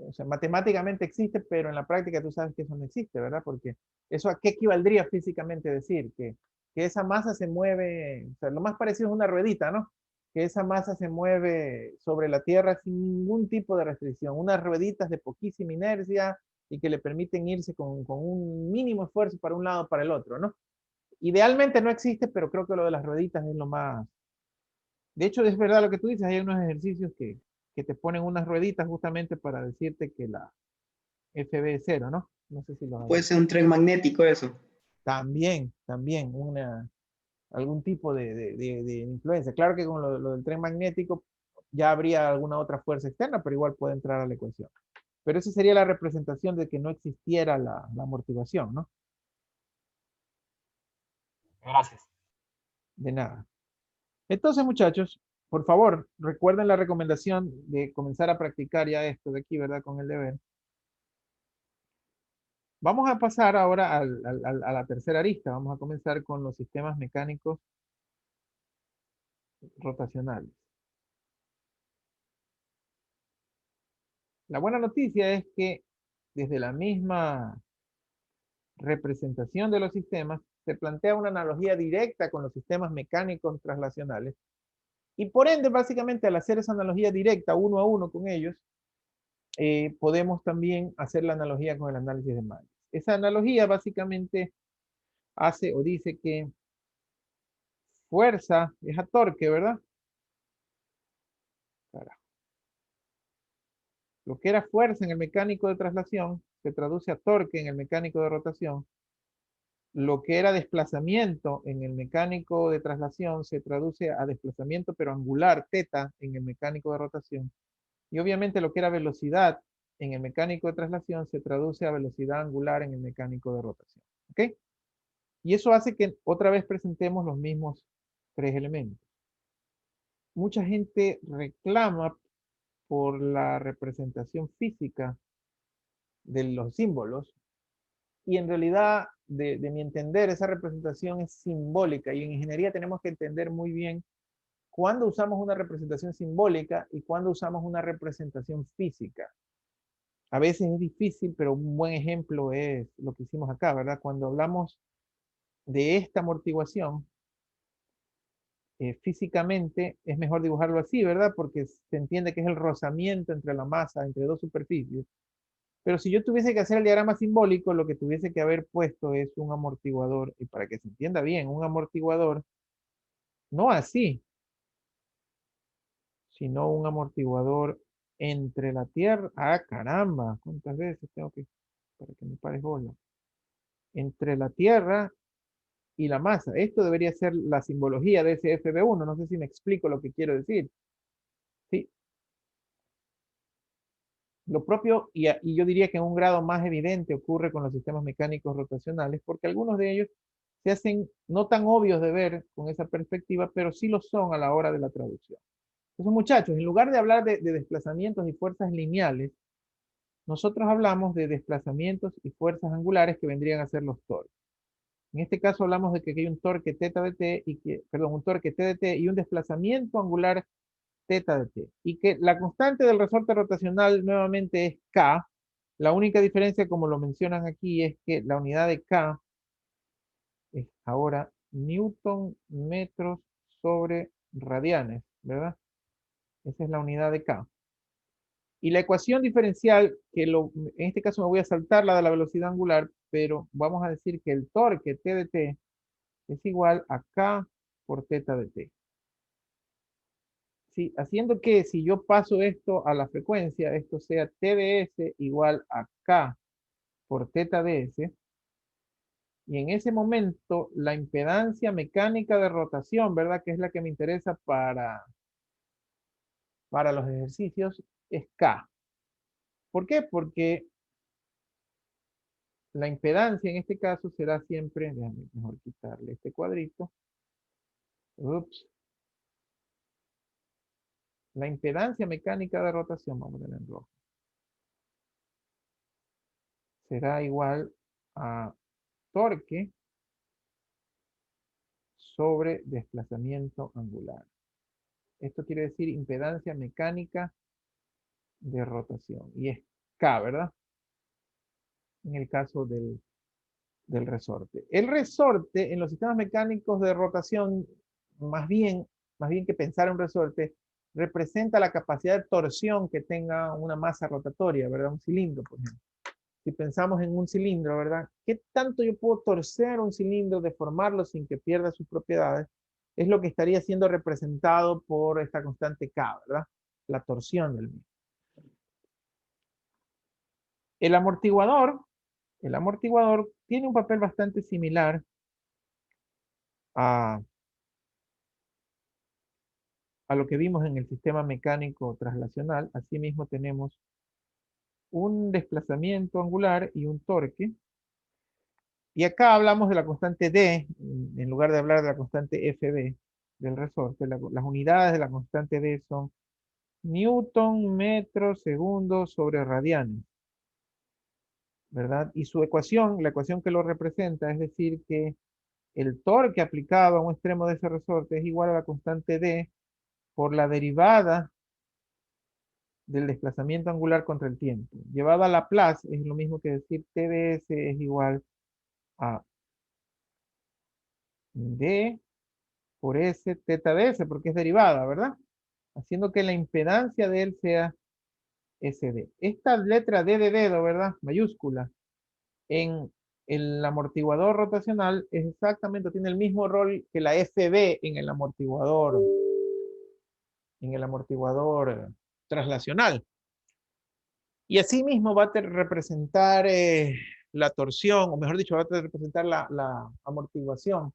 O sea, matemáticamente existe, pero en la práctica tú sabes que eso no existe, ¿verdad? Porque eso a qué equivaldría físicamente decir que esa masa se mueve, o sea, lo más parecido es una ruedita, ¿no? Que esa masa se mueve sobre la Tierra sin ningún tipo de restricción, unas rueditas de poquísima inercia y que le permiten irse con un mínimo esfuerzo para un lado o para el otro, ¿no? Idealmente no existe, pero creo que lo de las rueditas es lo más. De hecho, es verdad lo que tú dices, hay unos ejercicios que te ponen unas rueditas justamente para decirte que la FB es cero, ¿no? No sé si lo has Puede visto. ser un tren magnético eso. También, algún tipo de influencia. Claro que con lo del tren magnético ya habría alguna otra fuerza externa, pero igual puede entrar a la ecuación. Pero esa sería la representación de que no existiera la amortiguación, ¿no? Gracias. De nada. Entonces, muchachos, por favor, recuerden la recomendación de comenzar a practicar ya esto de aquí, ¿verdad? Con el deber. Vamos a pasar ahora a la tercera arista. Vamos a comenzar con los sistemas mecánicos rotacionales. La buena noticia es que desde la misma representación de los sistemas se plantea una analogía directa con los sistemas mecánicos traslacionales y por ende, básicamente, al hacer esa analogía directa uno a uno con ellos, podemos también hacer la analogía con el análisis de Malles. Esa analogía básicamente hace o dice que fuerza es a torque, ¿verdad? Carajo. Lo que era fuerza en el mecánico de traslación se traduce a torque en el mecánico de rotación. Lo que era desplazamiento en el mecánico de traslación se traduce a desplazamiento pero angular, teta, en el mecánico de rotación. Y obviamente lo que era velocidad en el mecánico de traslación se traduce a velocidad angular en el mecánico de rotación. ¿Ok? Y eso hace que otra vez presentemos los mismos tres elementos. Mucha gente reclama por la representación física de los símbolos y en realidad, de mi entender, esa representación es simbólica y en ingeniería tenemos que entender muy bien cuándo usamos una representación simbólica y cuándo usamos una representación física. A veces es difícil, pero un buen ejemplo es lo que hicimos acá, ¿verdad? Cuando hablamos de esta amortiguación, físicamente es mejor dibujarlo así, ¿verdad? Porque se entiende que es el rozamiento entre la masa, entre dos superficies. Pero si yo tuviese que hacer el diagrama simbólico, lo que tuviese que haber puesto es un amortiguador, y para que se entienda bien, un amortiguador, no así, sino un amortiguador entre la tierra. Ah, caramba, ¿cuántas veces tengo que, para que me pare bola? Entre la tierra y la masa. Esto debería ser la simbología de ese FB1. No sé si me explico lo que quiero decir. Sí. Lo propio, y yo diría que en un grado más evidente ocurre con los sistemas mecánicos rotacionales, porque algunos de ellos se hacen no tan obvios de ver con esa perspectiva, pero sí lo son a la hora de la traducción. Entonces, muchachos, en lugar de hablar de desplazamientos y fuerzas lineales, nosotros hablamos de desplazamientos y fuerzas angulares que vendrían a ser los torques. En este caso hablamos de que hay un torque teta de t y que, perdón, un torque t de t y un desplazamiento angular teta de t. Y que la constante del resorte rotacional nuevamente es K. La única diferencia, como lo mencionan aquí, es que la unidad de K es ahora Newton metros sobre radianes, ¿verdad? Esa es la unidad de K. Y la ecuación diferencial, en este caso me voy a saltar la de la velocidad angular, pero vamos a decir que el torque T de T es igual a K por teta de T. Sí, haciendo que si yo paso esto a la frecuencia, esto sea T de S igual a K por teta de S, y en ese momento la impedancia mecánica de rotación, ¿verdad? Que es la que me interesa para para los ejercicios es K. ¿Por qué? Porque la impedancia en este caso será siempre, déjame mejor quitarle este cuadrito. Ups. La impedancia mecánica de rotación, vamos a poner en rojo, será igual a torque sobre desplazamiento angular. Esto quiere decir impedancia mecánica de rotación. Y es K, ¿verdad? En el caso del resorte. El resorte en los sistemas mecánicos de rotación, más bien que pensar en un resorte, representa la capacidad de torsión que tenga una masa rotatoria, ¿verdad? Un cilindro, por ejemplo. Si pensamos en un cilindro, ¿verdad? ¿Qué tanto yo puedo torcer un cilindro, deformarlo sin que pierda sus propiedades? Es lo que estaría siendo representado por esta constante K, ¿verdad? La torsión del mismo. El amortiguador tiene un papel bastante similar a lo que vimos en el sistema mecánico traslacional. Asimismo tenemos un desplazamiento angular y un torque. Y acá hablamos de la constante D, en lugar de hablar de la constante FB del resorte. Las unidades de la constante D son Newton, metro, segundo sobre radianes, ¿verdad? Y su ecuación, la ecuación que lo representa, es decir que el torque aplicado a un extremo de ese resorte es igual a la constante D por la derivada del desplazamiento angular contra el tiempo. Llevada a Laplace es lo mismo que decir TdS es igual a D por S teta ds, porque es derivada, ¿verdad? Haciendo que la impedancia de él sea SD. Esta letra D de dedo, ¿verdad? Mayúscula. En el amortiguador rotacional es exactamente, tiene el mismo rol que la FB en el amortiguador traslacional. Y asimismo va a representar la torsión, o mejor dicho, va a representar la amortiguación,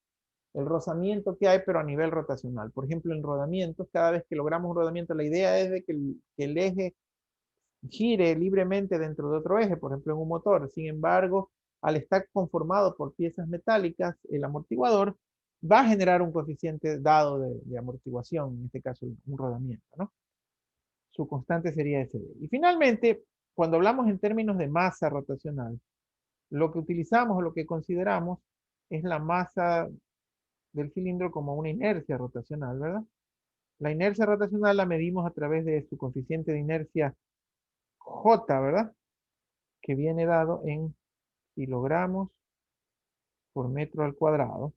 el rozamiento que hay, pero a nivel rotacional. Por ejemplo, en rodamientos, cada vez que logramos un rodamiento, la idea es de que el eje gire libremente dentro de otro eje, por ejemplo, en un motor. Sin embargo, al estar conformado por piezas metálicas, el amortiguador va a generar un coeficiente dado de amortiguación, en este caso un rodamiento, ¿no? Su constante sería SD. Y finalmente, cuando hablamos en términos de masa rotacional, lo que utilizamos o lo que consideramos es la masa del cilindro como una inercia rotacional, ¿verdad? La inercia rotacional la medimos a través de su coeficiente de inercia J, ¿verdad? Que viene dado en kilogramos por metro al cuadrado.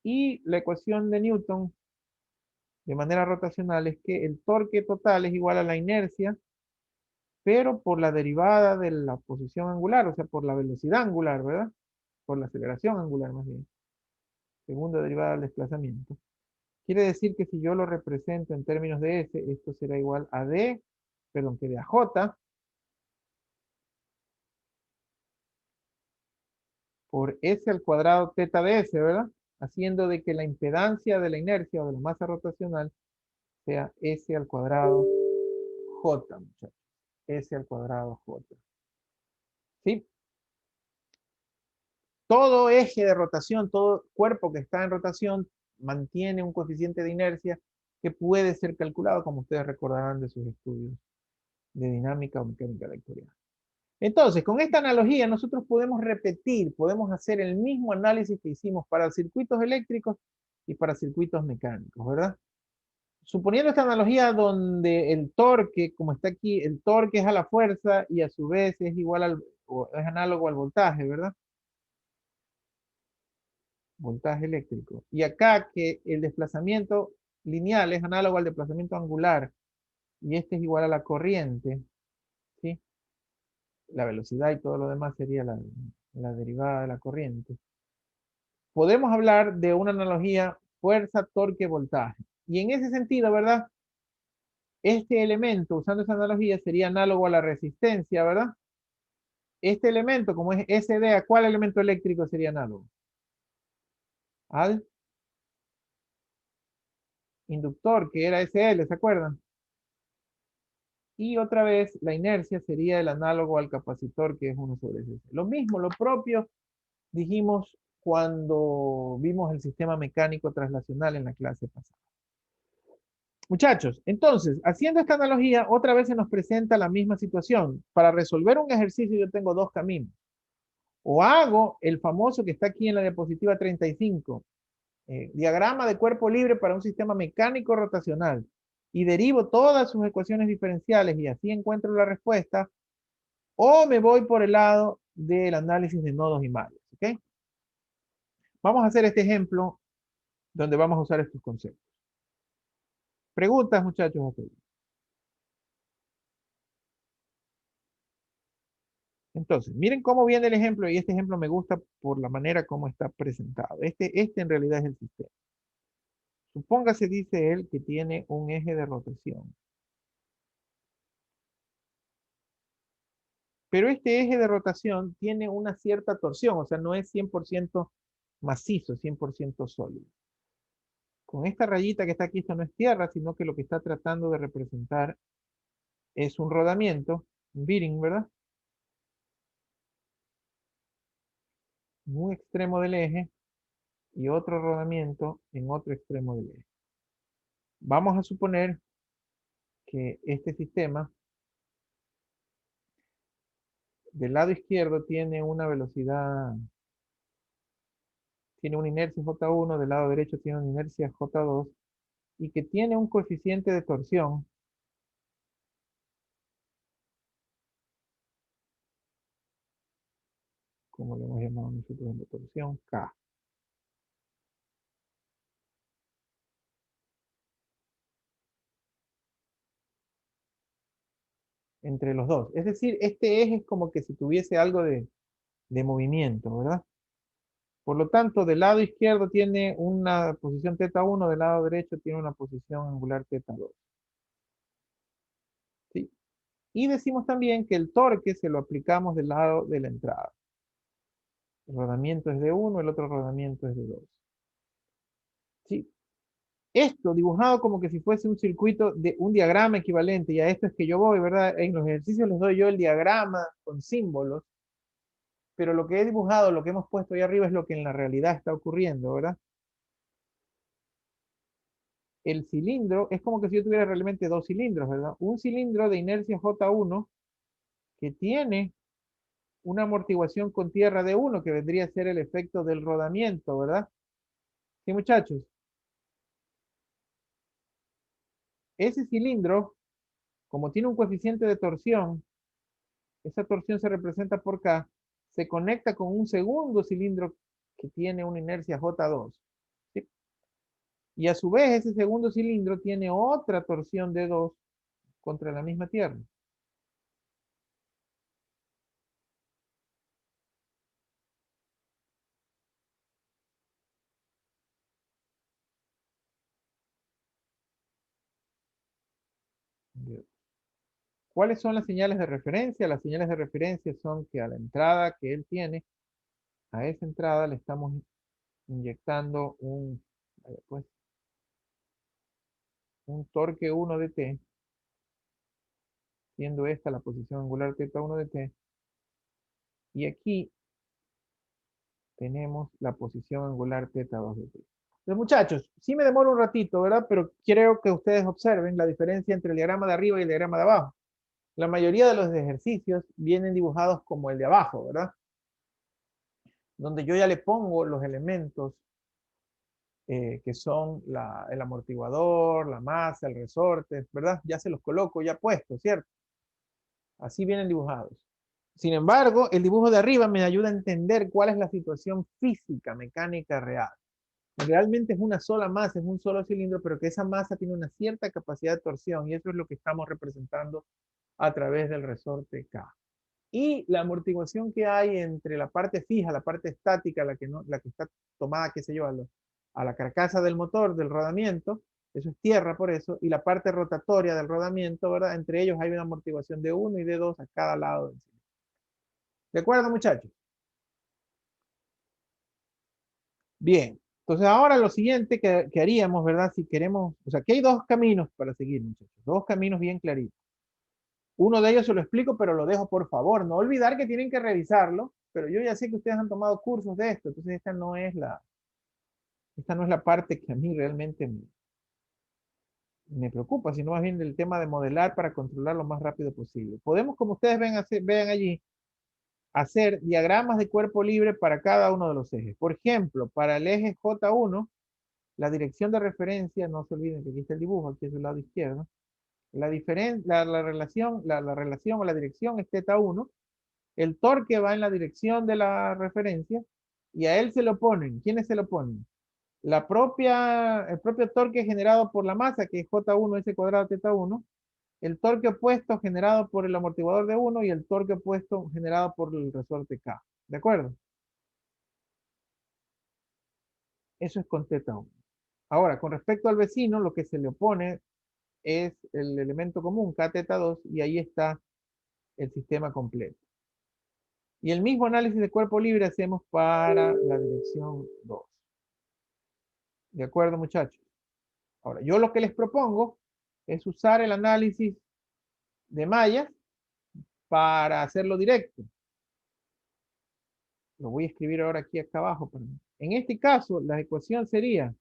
Y la ecuación de Newton de manera rotacional es que el torque total es igual a la inercia, pero por la derivada de la posición angular, o sea, por la velocidad angular, ¿verdad? Por la aceleración angular más bien. Segunda derivada del desplazamiento. Quiere decir que si yo lo represento en términos de S, esto será igual a D, perdón, que de a J, por S al cuadrado teta de S, ¿verdad? Haciendo de que la impedancia de la inercia o de la masa rotacional sea S al cuadrado J, muchachos. S al cuadrado J. ¿Sí? Todo eje de rotación, todo cuerpo que está en rotación mantiene un coeficiente de inercia que puede ser calculado, como ustedes recordarán de sus estudios de dinámica o mecánica vectorial. Entonces, con esta analogía nosotros podemos repetir, podemos hacer el mismo análisis que hicimos para circuitos eléctricos y para circuitos mecánicos, ¿verdad? Suponiendo esta analogía donde el torque, como está aquí, el torque es a la fuerza y a su vez es igual al, o es análogo al voltaje, ¿verdad? Voltaje eléctrico. Y acá que el desplazamiento lineal es análogo al desplazamiento angular y este es igual a la corriente, ¿sí? La velocidad y todo lo demás sería la derivada de la corriente. Podemos hablar de una analogía fuerza, torque, voltaje. Y en ese sentido, ¿verdad? Este elemento, usando esa analogía, sería análogo a la resistencia, ¿verdad? Este elemento, como es SD, ¿a cuál elemento eléctrico sería análogo? Al inductor, que era SL, ¿se acuerdan? Y otra vez, la inercia sería el análogo al capacitor, que es 1 sobre C. Lo mismo, lo propio, dijimos cuando vimos el sistema mecánico traslacional en la clase pasada. Muchachos, entonces, haciendo esta analogía, otra vez se nos presenta la misma situación. Para resolver un ejercicio yo tengo dos caminos. O hago el famoso que está aquí en la diapositiva 35, diagrama de cuerpo libre para un sistema mecánico rotacional, y derivo todas sus ecuaciones diferenciales y así encuentro la respuesta, o me voy por el lado del análisis de nodos y mallas. ¿Ok? Vamos a hacer este ejemplo donde vamos a usar estos conceptos. Preguntas, muchachos. Okay. Entonces, miren cómo viene el ejemplo, y este ejemplo me gusta por la manera como está presentado. Este en realidad es el sistema. Supóngase, dice él, que tiene un eje de rotación. Pero este eje de rotación tiene una cierta torsión, o sea, no es 100% macizo, 100% sólido. Con esta rayita que está aquí, esto no es tierra, sino que lo que está tratando de representar es un rodamiento, un bearing, ¿verdad? En un extremo del eje y otro rodamiento en otro extremo del eje. Vamos a suponer que este sistema del lado izquierdo tiene una velocidad, tiene una inercia J1, del lado derecho tiene una inercia J2 y que tiene un coeficiente de torsión como le hemos llamado nosotros en la torsión, K. Entre los dos. Es decir, este eje es como que si tuviese algo de movimiento, ¿verdad? Por lo tanto, del lado izquierdo tiene una posición θ1, del lado derecho tiene una posición angular θ2. ¿Sí? Y decimos también que el torque se lo aplicamos del lado de la entrada. El rodamiento es de 1, el otro rodamiento es de 2. ¿Sí? Esto dibujado como que si fuese un circuito de un diagrama equivalente, y a esto es que yo voy, ¿verdad? En los ejercicios les doy yo el diagrama con símbolos, pero lo que he dibujado, lo que hemos puesto ahí arriba es lo que en la realidad está ocurriendo, ¿verdad? El cilindro es como que si yo tuviera realmente dos cilindros, ¿verdad? Un cilindro de inercia J1 que tiene una amortiguación con tierra de 1, que vendría a ser el efecto del rodamiento, ¿verdad? Sí, muchachos. Ese cilindro, como tiene un coeficiente de torsión, esa torsión se representa por K, se conecta con un segundo cilindro que tiene una inercia J2. ¿Sí? Y a su vez ese segundo cilindro tiene otra torsión de 2 contra la misma tierra. ¿Cuáles son las señales de referencia? Las señales de referencia son que a la entrada que él tiene, a esa entrada le estamos inyectando un torque 1 de T, siendo esta la posición angular θ1 de T, y aquí tenemos la posición angular θ2 de T. Entonces, muchachos, sí me demoro un ratito, ¿verdad? Pero quiero que ustedes observen la diferencia entre el diagrama de arriba y el diagrama de abajo. La mayoría de los ejercicios vienen dibujados como el de abajo, ¿verdad? Donde yo ya le pongo los elementos que son el amortiguador, la masa, el resorte, ¿verdad? Ya se los coloco ya puestos, ¿cierto? Así vienen dibujados. Sin embargo, el dibujo de arriba me ayuda a entender cuál es la situación física, mecánica real. Realmente es una sola masa, es un solo cilindro, pero que esa masa tiene una cierta capacidad de torsión y eso es lo que estamos representando a través del resorte K. Y la amortiguación que hay entre la parte fija, la parte estática, la que está tomada, qué sé yo, a la carcasa del motor, del rodamiento, eso es tierra por eso, y la parte rotatoria del rodamiento, ¿verdad? Entre ellos hay una amortiguación de 1 y de 2 a cada lado del cilindro. ¿De acuerdo, muchachos? Bien. Entonces ahora lo siguiente que haríamos, ¿verdad? Si queremos, o sea, aquí hay dos caminos para seguir, muchachos. Dos caminos bien claritos. Uno de ellos se lo explico, pero lo dejo por favor. No olvidar que tienen que revisarlo, pero yo ya sé que ustedes han tomado cursos de esto, entonces esta no es la parte que a mí realmente me preocupa, sino más bien el tema de modelar para controlar lo más rápido posible. Podemos, como ustedes vean allí, hacer diagramas de cuerpo libre para cada uno de los ejes. Por ejemplo, para el eje J1, la dirección de referencia, no se olviden que aquí está el dibujo, aquí es el lado izquierdo. La relación o la dirección es θ1. El torque va en la dirección de la referencia y a él se lo ponen. ¿Quiénes se lo ponen? El propio torque generado por la masa, que es J1 S cuadrado θ1, el torque opuesto generado por el amortiguador de 1 y el torque opuesto generado por el resorte K. ¿De acuerdo? Eso es con θ1. Ahora, con respecto al vecino, lo que se le opone es el elemento común, kθ2, y ahí está el sistema completo. Y el mismo análisis de cuerpo libre hacemos para la dirección 2. ¿De acuerdo, muchachos? Ahora, yo lo que les propongo es usar el análisis de mallas para hacerlo directo. Lo voy a escribir ahora aquí acá abajo. En este caso, la ecuación sería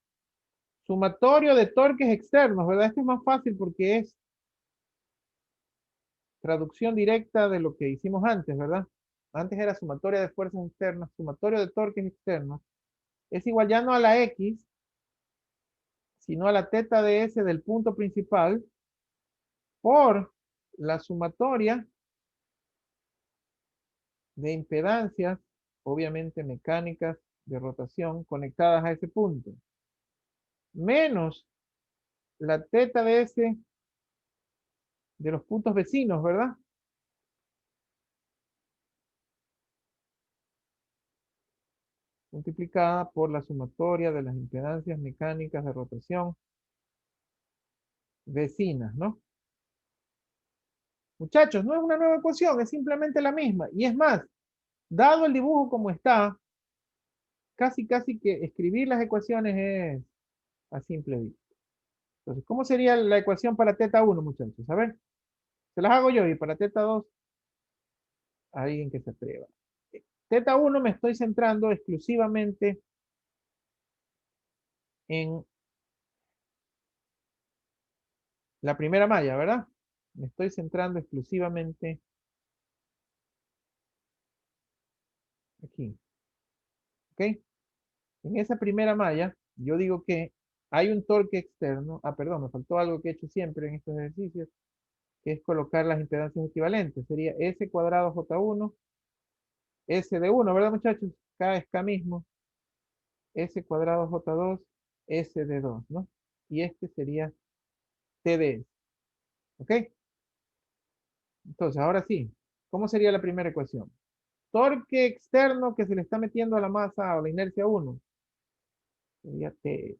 sumatorio de torques externos, ¿verdad? Este es más fácil porque es traducción directa de lo que hicimos antes, ¿verdad? Antes era sumatoria de fuerzas externas, sumatorio de torques externos. Es igual ya no a la X, sino a la θ de S del punto principal por la sumatoria de impedancias, obviamente mecánicas de rotación, conectadas a ese punto, menos la θ de S de los puntos vecinos, ¿verdad? Multiplicada por la sumatoria de las impedancias mecánicas de rotación vecinas, ¿no? Muchachos, no es una nueva ecuación, es simplemente la misma. Y es más, dado el dibujo como está, casi que escribir las ecuaciones es a simple vista. Entonces, ¿cómo sería la ecuación para θ1, muchachos? A ver, se las hago yo y para θ2, alguien que se atreva. θ1 me estoy centrando exclusivamente en la primera malla, ¿verdad? Me estoy centrando exclusivamente aquí. ¿Ok? En esa primera malla, yo digo que hay un torque externo. Ah, perdón, me faltó algo que he hecho siempre en estos ejercicios, que es colocar las impedancias equivalentes. Sería S cuadrado J1, S de 1, ¿verdad, muchachos? K es K mismo. S cuadrado J2, S de 2, ¿no? Y este sería T de S. ¿Ok? Entonces, ahora sí, ¿cómo sería la primera ecuación? Torque externo que se le está metiendo a la masa o la inercia 1. Sería T.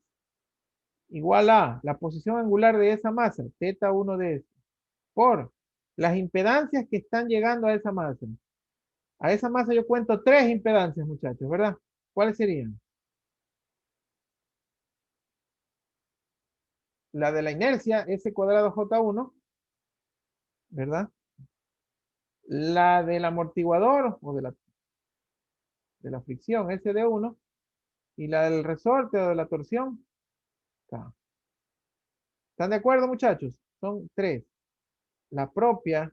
Igual a la posición angular de esa masa, θ1 de S, por las impedancias que están llegando a esa masa. A esa masa yo cuento 3 impedancias, muchachos, ¿verdad? ¿Cuáles serían? La de la inercia, S cuadrado J1, ¿verdad? La del amortiguador o de la fricción, S de 1, y la del resorte o de la torsión, K. ¿Están de acuerdo, muchachos? Son 3. La propia,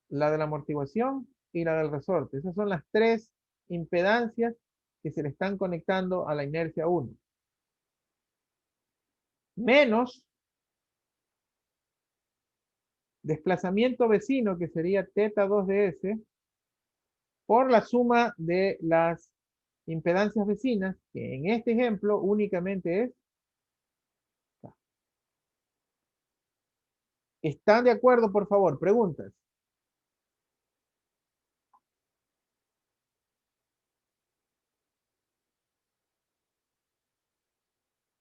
la de la amortiguación y la del resorte. Esas son las 3 impedancias que se le están conectando a la inercia 1. Menos desplazamiento vecino, que sería θ2 de S, por la suma de las impedancias vecinas, que en este ejemplo únicamente es K. ¿Están de acuerdo, por favor? Preguntas.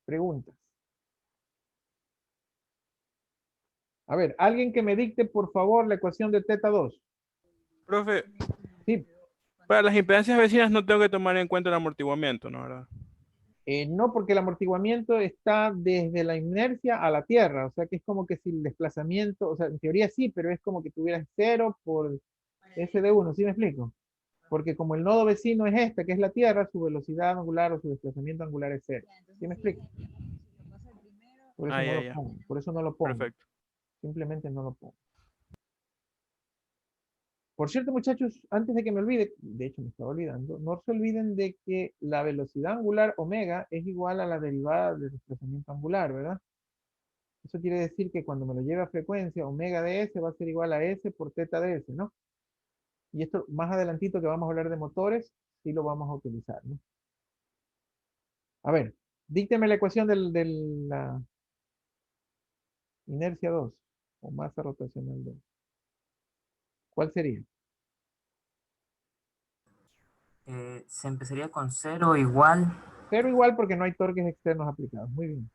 Preguntas. A ver, alguien que me dicte, por favor, la ecuación de θ2. Profe, Sí. para las impedancias vecinas no tengo que tomar en cuenta el amortiguamiento, ¿no? ¿Verdad? No, porque el amortiguamiento está desde la inercia a la Tierra, o sea que es como que si el desplazamiento, o sea, en teoría sí, pero es como que tuvieras 0 por S de 1, ¿sí me explico? Porque como el nodo vecino es este, que es la Tierra, su velocidad angular o su desplazamiento angular es 0. ¿Sí me explico? Por eso Ah, no ya, lo ya. pongo, por eso no lo pongo, Perfecto. simplemente no lo pongo. Por cierto, muchachos, antes de que me olvide, de hecho me estaba olvidando, no se olviden de que la velocidad angular omega es igual a la derivada del desplazamiento angular, ¿verdad? Eso quiere decir que cuando me lo lleve a frecuencia, omega de S va a ser igual a S por teta de S, ¿no? Y esto más adelantito que vamos a hablar de motores, sí lo vamos a utilizar, ¿no? A ver, dícteme la ecuación de la inercia 2 o masa rotacional 2. ¿Cuál sería? Se empezaría con 0 igual 0 igual porque no hay torques externos aplicados. Muy bien.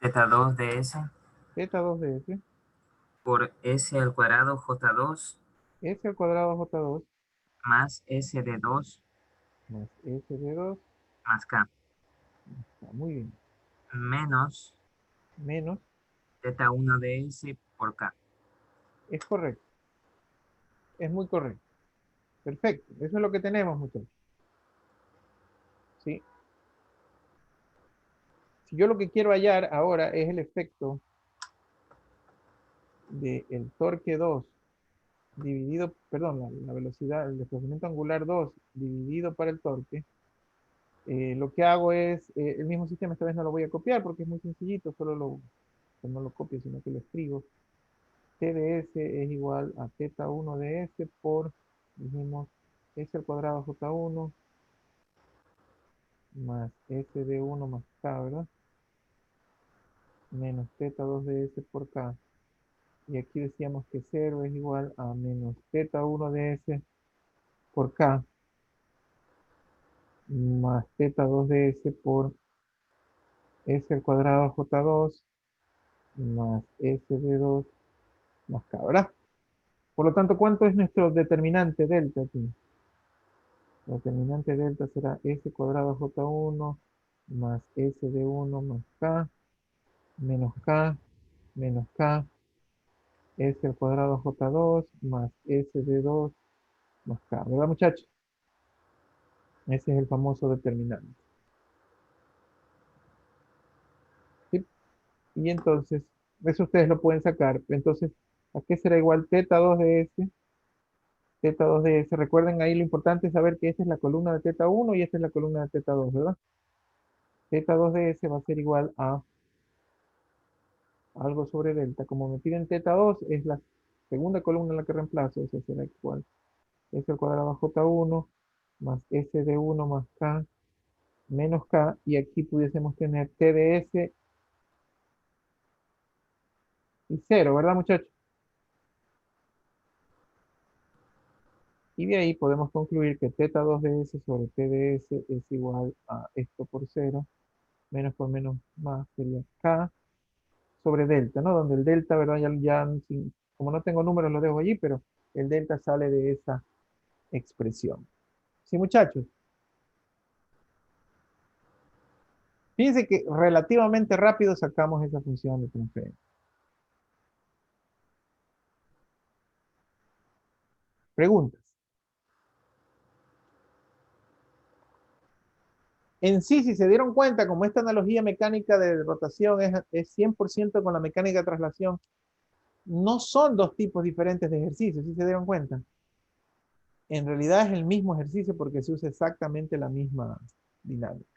zeta 2 de S Teta 2 de S, por S al cuadrado J2 S al cuadrado J2 más S de 2 más S de 2. más K Muy bien. menos Menos, zeta 1 de S por K. es correcto. Es muy correcto. Perfecto. Eso es lo que tenemos, muchachos. ¿Sí? Si yo lo que quiero hallar ahora es el efecto del torque 2 dividido, perdón, la velocidad, el desplazamiento angular 2 dividido para el torque, lo que hago es, el mismo sistema, esta vez no lo voy a copiar porque es muy sencillito, solo no lo copio, sino que lo escribo. T de S es igual a teta 1 de S por, dijimos, S al cuadrado J1 más S de 1 más K, ¿verdad? Menos teta 2 de S por K. Y aquí decíamos que 0 es igual a menos teta 1 de S por K más teta 2 de S por S al cuadrado J2 más S de 2 más K, ¿verdad? Por lo tanto, ¿cuánto es nuestro determinante delta aquí? El determinante delta será S cuadrado J1 más S de 1 más K menos K menos K S al cuadrado J2 más S de 2 más K, ¿verdad, muchachos? Ese es el famoso determinante. ¿Sí? Y entonces, eso ustedes lo pueden sacar. Entonces, ¿a qué será igual teta 2 de S? Teta 2 de S. Recuerden ahí lo importante es saber que esta es la columna de teta 1 y esta es la columna de teta 2, ¿verdad? Teta 2 de S va a ser igual a algo sobre delta. Como me piden teta 2, es la segunda columna en la que reemplazo. Eso será igual S al cuadrado J1 más S de 1 más K menos K. Y aquí pudiésemos tener T de S y 0, ¿verdad, muchachos? Y de ahí podemos concluir que teta 2 de S sobre T de S es igual a esto por 0, menos por menos más sería K sobre delta, ¿no? Donde el delta, ¿verdad? Como no tengo números lo dejo allí, pero el delta sale de esa expresión. Sí, muchachos. Fíjense que relativamente rápido sacamos esa función de transferencia. Preguntas. En sí, si se dieron cuenta, como esta analogía mecánica de rotación es 100% con la mecánica de traslación, no son dos tipos diferentes de ejercicios, ¿sí se dieron cuenta? En realidad es el mismo ejercicio porque se usa exactamente la misma dinámica.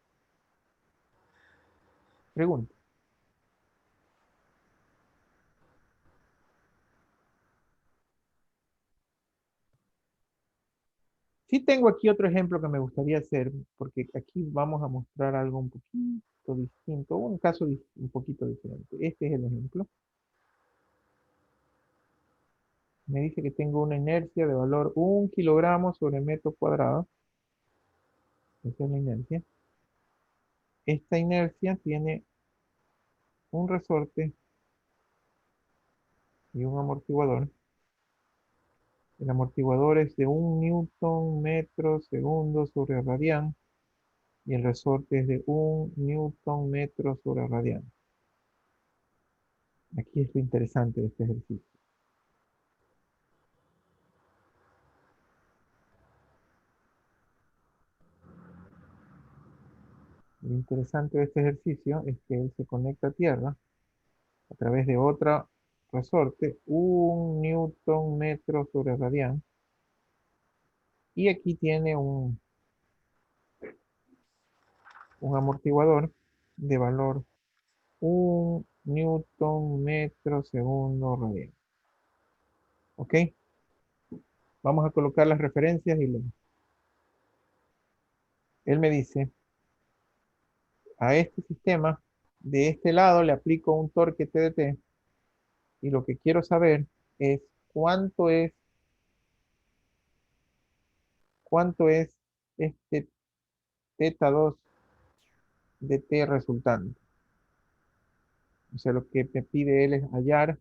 Pregunta. Sí tengo aquí otro ejemplo que me gustaría hacer, porque aquí vamos a mostrar algo un poquito distinto, un caso un poquito diferente. Este es el ejemplo. Me dice que tengo una inercia de valor 1 kilogramo sobre metro cuadrado. Esa es la inercia. Esta inercia tiene un resorte y un amortiguador. El amortiguador es de 1 newton metro segundo sobre radián. y el resorte es de 1 newton metro sobre radiano. Aquí es lo interesante de este ejercicio. Lo interesante de este ejercicio es que él se conecta a tierra a través de otra resorte, 1 newton metro sobre radián. Y aquí tiene un amortiguador de valor 1 newton metro segundo radián. ¿Ok? Vamos a colocar las referencias y él me dice, a este sistema, de este lado le aplico un torque TDT y lo que quiero saber es cuánto es este teta 2 de T resultante. O sea, lo que me pide él es hallar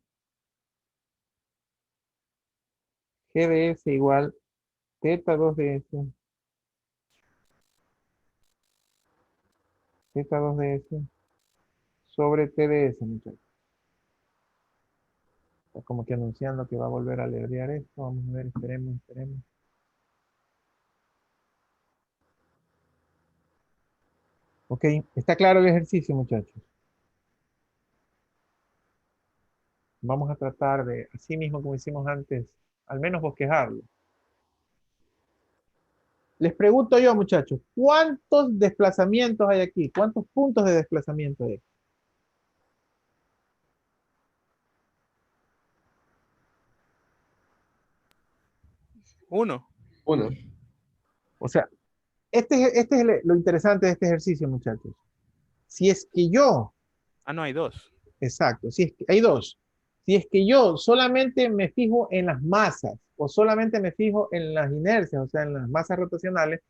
GDS igual teta 2 de S, teta 2 de S sobre TDS, muchachos. Está como que anunciando que va a volver a alerdear esto. Vamos a ver, esperemos. Ok, está claro el ejercicio, muchachos. Vamos a tratar de, así mismo como hicimos antes, al menos bosquejarlo. Les pregunto yo, muchachos, ¿cuántos desplazamientos hay aquí? ¿Cuántos puntos de desplazamiento hay aquí? Uno. O sea, este es lo interesante de este ejercicio, muchachos. Si es que yo, Ah, no, hay dos. exacto, si es que, hay dos. Si es que yo solamente me fijo en las masas o solamente me fijo en las inercias, o sea, en las masas rotacionales,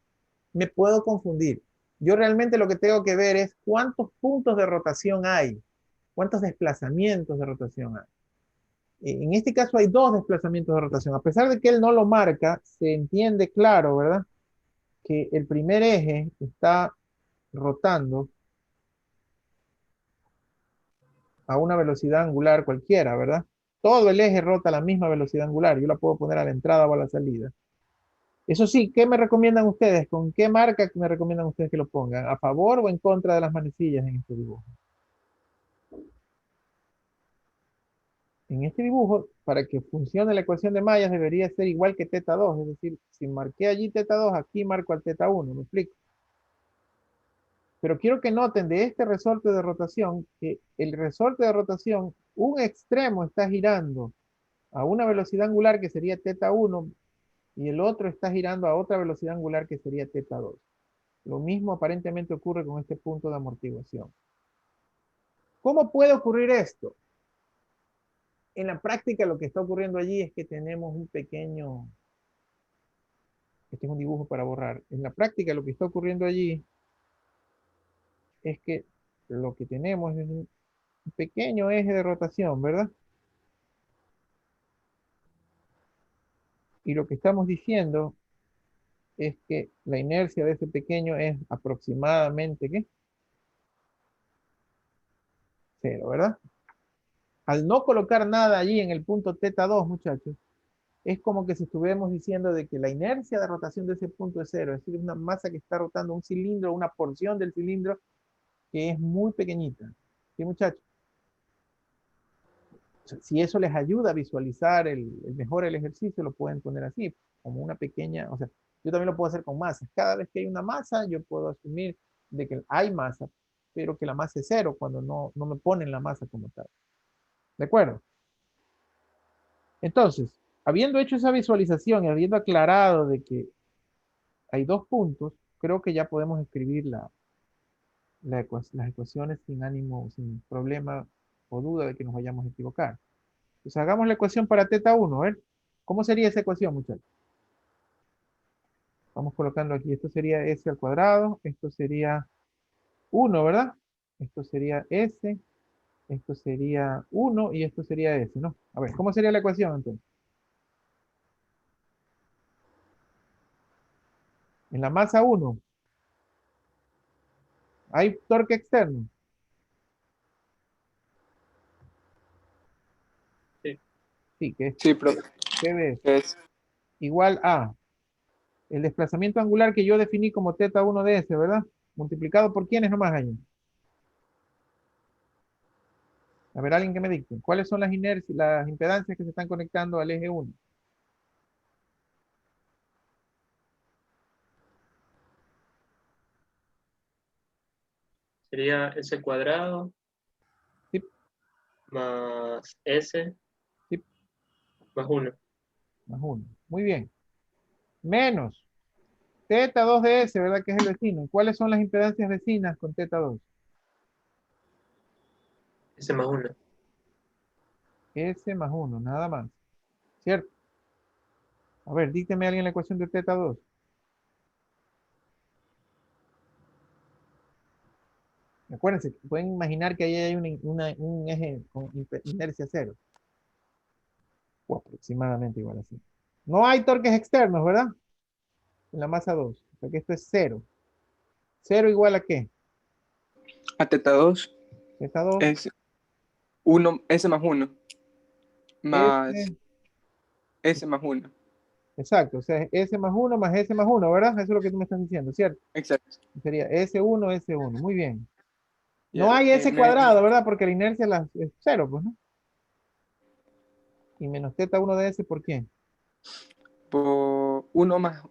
me puedo confundir. Yo realmente lo que tengo que ver es cuántos puntos de rotación hay, cuántos desplazamientos de rotación hay. En este caso hay dos desplazamientos de rotación. A pesar de que él no lo marca, se entiende claro, ¿verdad? Que el primer eje está rotando a una velocidad angular cualquiera, ¿verdad? Todo el eje rota a la misma velocidad angular. Yo la puedo poner a la entrada o a la salida. Eso sí, ¿qué me recomiendan ustedes? ¿Con qué marca me recomiendan ustedes que lo pongan? ¿A favor o en contra de las manecillas en este dibujo? En este dibujo, para que funcione la ecuación de Mayas, debería ser igual que teta 2. Es decir, si marqué allí teta 2, aquí marco al teta 1. ¿Me explico? Pero quiero que noten de este resorte de rotación, que el resorte de rotación, un extremo está girando a una velocidad angular que sería teta 1 y el otro está girando a otra velocidad angular que sería teta 2. Lo mismo aparentemente ocurre con este punto de amortiguación. ¿Cómo puede ocurrir esto? En la práctica lo que está ocurriendo allí es que tenemos un pequeño, este es un dibujo para borrar. En la práctica lo que está ocurriendo allí es que lo que tenemos es un pequeño eje de rotación, ¿verdad? Y lo que estamos diciendo es que la inercia de ese pequeño es aproximadamente, ¿qué? 0, ¿verdad? Al no colocar nada allí en el punto teta 2, muchachos, es como que si estuviéramos diciendo de que la inercia de rotación de ese punto es 0, es decir, una masa que está rotando un cilindro, una porción del cilindro que es muy pequeñita. ¿Sí, muchachos? O sea, si eso les ayuda a visualizar mejor el ejercicio, lo pueden poner así, como una pequeña, o sea, yo también lo puedo hacer con masas. Cada vez que hay una masa, yo puedo asumir de que hay masa, pero que la masa es 0 cuando no me ponen la masa como tal. ¿De acuerdo? Entonces, habiendo hecho esa visualización y habiendo aclarado de que hay dos puntos, creo que ya podemos escribir las ecuaciones sin ánimo, sin problema o duda de que nos vayamos a equivocar. Pues hagamos la ecuación para teta 1, a ver. ¿Cómo sería esa ecuación, muchachos? Vamos colocando aquí, esto sería S al cuadrado, esto sería 1, ¿verdad? Esto sería S, esto sería 1 y esto sería S, ¿no? A ver, ¿cómo sería la ecuación entonces? En la masa 1, ¿Hay torque externo? Sí. Sí, que es Sí, profe. TD Es igual a el desplazamiento angular que yo definí como teta 1 de S, ¿verdad? Multiplicado por quiénes nomás hay. A ver, alguien que me dicte. ¿Cuáles son las inercias, las impedancias que se están conectando al eje 1? Sería S cuadrado Sí, más S sí, más 1. más 1. Muy bien. Menos teta 2 de S, ¿verdad? Que es el vecino. ¿Cuáles son las impedancias vecinas con teta 2? S más 1. S más 1, nada más. ¿Cierto? A ver, dígame alguien la ecuación de teta 2. Acuérdense, pueden imaginar que ahí hay un eje con inercia cero. O aproximadamente igual así. No hay torques externos, ¿verdad? En la masa 2. O sea que esto es cero. ¿Cero igual a qué? a teta 2 Teta 2. es 1, S más 1 más S. S más 1. Exacto. O sea, S más 1 más S más 1, ¿verdad? Eso es lo que tú me estás diciendo, ¿cierto? Exacto. Sería S1, S1. Muy bien. No Ya, hay S menos cuadrado, ¿verdad? Porque la inercia es cero, pues, ¿no? Y menos teta 1 de S, ¿por qué? por 1 más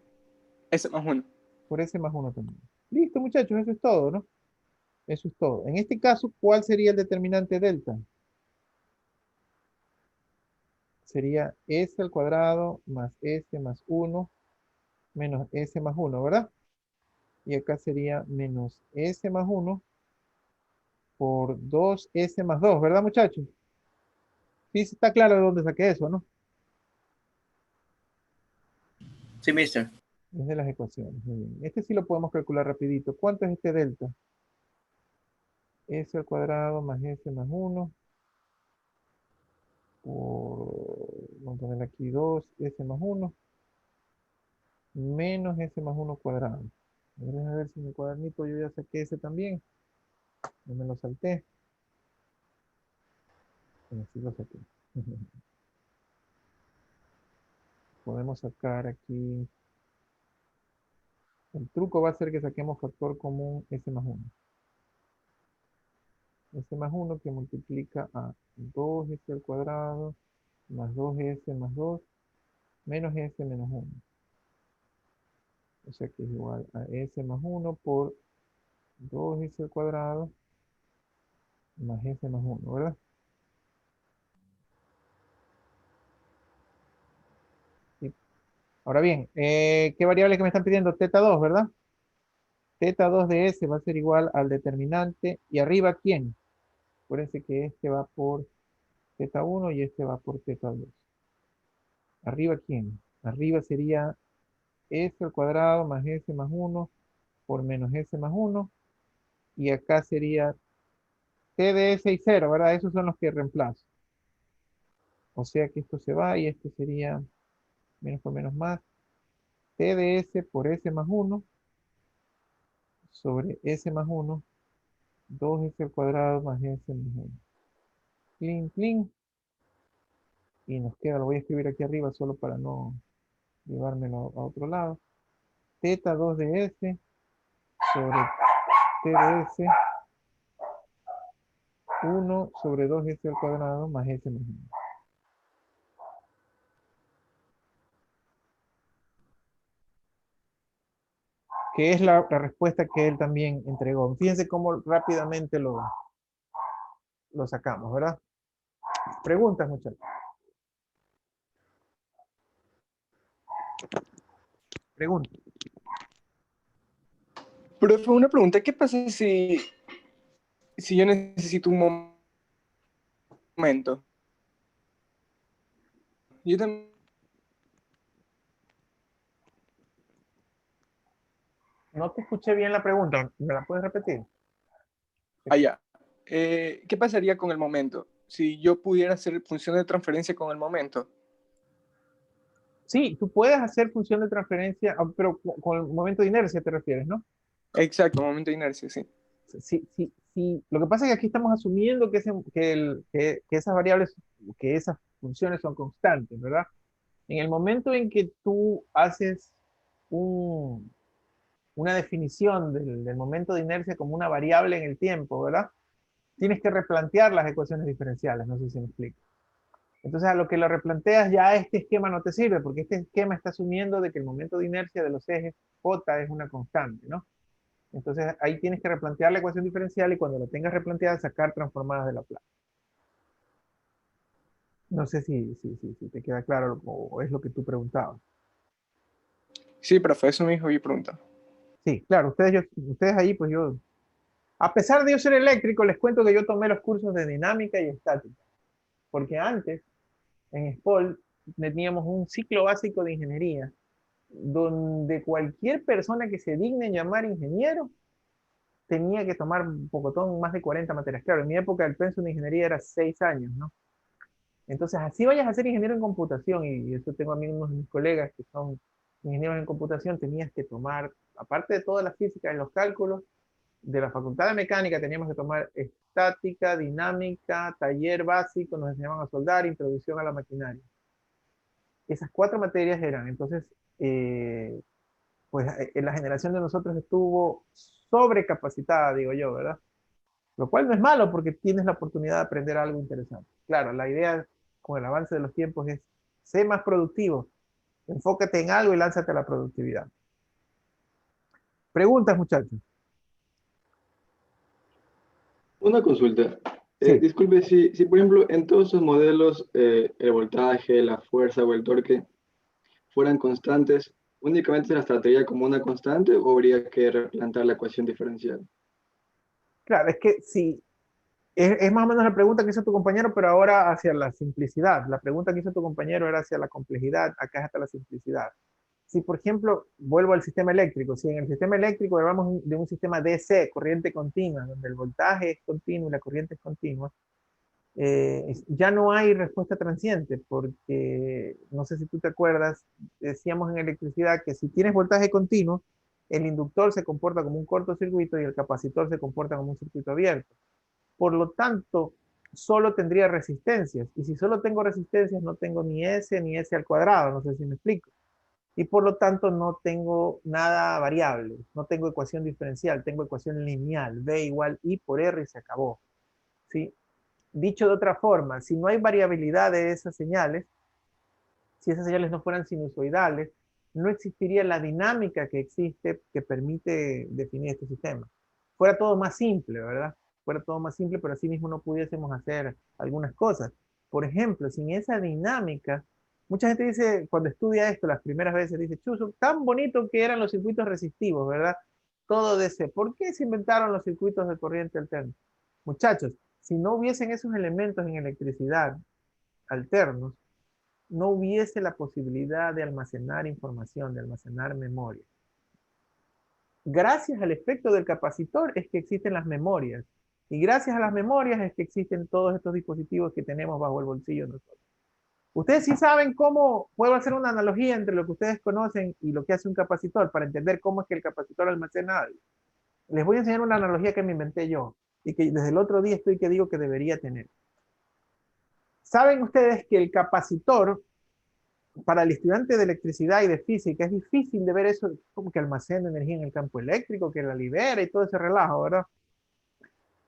S más 1. Por S más 1 también. Listo, muchachos, eso es todo, ¿no? Eso es todo. En este caso, ¿cuál sería el determinante delta? Sería S al cuadrado más S más 1 menos S más 1, ¿verdad? Y acá sería menos S más 1 por 2S más 2, ¿verdad, muchachos? Sí, sí está claro de dónde saqué eso, ¿no? Sí, mister. Es de las ecuaciones. Muy bien. Este sí lo podemos calcular rapidito. ¿Cuánto es este delta? S al cuadrado más S más 1 vamos a poner aquí 2S más 1 menos S más 1 cuadrado. Déjenme ver si en mi cuadernito yo ya saqué ese también. No me lo salté. Bueno, sí lo saqué. Podemos sacar aquí. El truco va a ser que saquemos factor común S más 1. S más 1 que multiplica a 2S al cuadrado más 2S más 2 menos S menos 1. O sea que es igual a S más 1 por 2S al cuadrado más S más 1, ¿verdad? Sí. Ahora bien, ¿qué variable que me están pidiendo? Teta 2, ¿verdad? Teta 2 de S va a ser igual al determinante. ¿Y arriba quién? Acuérdense que este va por teta 1 y este va por teta 2. ¿Arriba quién? Arriba sería S al cuadrado más S más 1 por menos S más 1. Y acá sería T de S y 0, ¿verdad? Esos son los que reemplazo. O sea que esto se va y esto sería menos por menos más. T de S por S más 1 sobre S más 1, 2S al cuadrado más S más 1. Clean, clean. Y nos queda, lo voy a escribir aquí arriba solo para no llevármelo a otro lado. Teta 2 de S sobre T de S 1 sobre 2S al cuadrado más S más 1. Que es la respuesta que él también entregó. Fíjense cómo rápidamente lo sacamos, ¿verdad? Preguntas, muchachos. Preguntas. Profe, una pregunta, ¿qué pasa si yo necesito un momento? Yo también... No te escuché bien la pregunta. ¿Me la puedes repetir? Allá. ¿Qué pasaría con el momento? Si yo pudiera hacer función de transferencia con el momento. Sí, tú puedes hacer función de transferencia, pero con el momento de inercia te refieres, ¿no? Exacto, momento de inercia, sí. Lo que pasa es que aquí estamos asumiendo que esas variables, que esas funciones son constantes, ¿verdad? En el momento en que tú haces una definición del momento de inercia como una variable en el tiempo, ¿verdad? Tienes que replantear las ecuaciones diferenciales, no sé si me explico. Entonces, a lo que lo replanteas, ya este esquema no te sirve, porque este esquema está asumiendo de que el momento de inercia de los ejes J es una constante, ¿no? Entonces, ahí tienes que replantear la ecuación diferencial y cuando la tengas replanteada, sacar transformadas de Laplace. No sé si te queda claro o es lo que tú preguntabas. Sí, profe, eso mismo yo preguntaba. Sí, claro, ustedes ahí, pues yo, a pesar de yo ser eléctrico, les cuento que yo tomé los cursos de dinámica y estática, porque antes, en SPOL, teníamos un ciclo básico de ingeniería, donde cualquier persona que se digne llamar ingeniero tenía que tomar un pocotón, más de 40 materias. Claro, en mi época el pensum de ingeniería era 6 años, ¿no? Entonces, así vayas a ser ingeniero en computación, y eso tengo a mí unos de mis colegas que son ingenieros en computación, tenías que tomar, aparte de toda la física y los cálculos, de la Facultad de Mecánica teníamos que tomar estática, dinámica, taller básico, nos enseñaban a soldar, introducción a la maquinaria. Esas 4 materias eran, entonces, pues la generación de nosotros estuvo sobrecapacitada, digo yo, ¿verdad? Lo cual no es malo porque tienes la oportunidad de aprender algo interesante. Claro, la idea con el avance de los tiempos es ser más productivo, enfócate en algo y lánzate a la productividad. Preguntas, muchachos. Una consulta. Sí. Disculpe, si por ejemplo en todos esos modelos el voltaje, la fuerza o el torque fueran constantes, ¿únicamente se las trataría como una constante o habría que replantear la ecuación diferencial? Claro, es que sí, es más o menos la pregunta que hizo tu compañero, pero ahora hacia la simplicidad. La pregunta que hizo tu compañero era hacia la complejidad, acá es hasta la simplicidad. Si, por ejemplo, vuelvo al sistema eléctrico, si en el sistema eléctrico hablamos de un sistema DC, corriente continua, donde el voltaje es continuo y la corriente es continua, ya no hay respuesta transiente, porque no sé si tú te acuerdas, decíamos en electricidad que si tienes voltaje continuo, el inductor se comporta como un cortocircuito y el capacitor se comporta como un circuito abierto. Por lo tanto, solo tendría resistencias, y si solo tengo resistencias no tengo ni S ni S al cuadrado, no sé si me explico. Y por lo tanto no tengo nada variable, no tengo ecuación diferencial, tengo ecuación lineal, V igual I por R y se acabó. ¿Sí? Dicho de otra forma, si no hay variabilidad de esas señales, si esas señales no fueran sinusoidales, no existiría la dinámica que existe que permite definir este sistema. Fuera todo más simple, ¿verdad? Fuera todo más simple, pero así mismo no pudiésemos hacer algunas cosas. Por ejemplo, sin esa dinámica, mucha gente dice, cuando estudia esto, las primeras veces dice, chuzo, tan bonito que eran los circuitos resistivos, ¿verdad? Todo DC. ¿Por qué se inventaron los circuitos de corriente alterna? Muchachos, si no hubiesen esos elementos en electricidad alternos, no hubiese la posibilidad de almacenar información, de almacenar memoria. Gracias al efecto del capacitor es que existen las memorias. Y gracias a las memorias es que existen todos estos dispositivos que tenemos bajo el bolsillo de nosotros. Ustedes sí saben cómo, puedo hacer una analogía entre lo que ustedes conocen y lo que hace un capacitor para entender cómo es que el capacitor almacena algo. Les voy a enseñar una analogía que me inventé yo y que desde el otro día estoy que digo que debería tener. ¿Saben ustedes que el capacitor, para el estudiante de electricidad y de física, es difícil de ver eso, como que almacena energía en el campo eléctrico, que la libera y todo ese relajo, ¿verdad?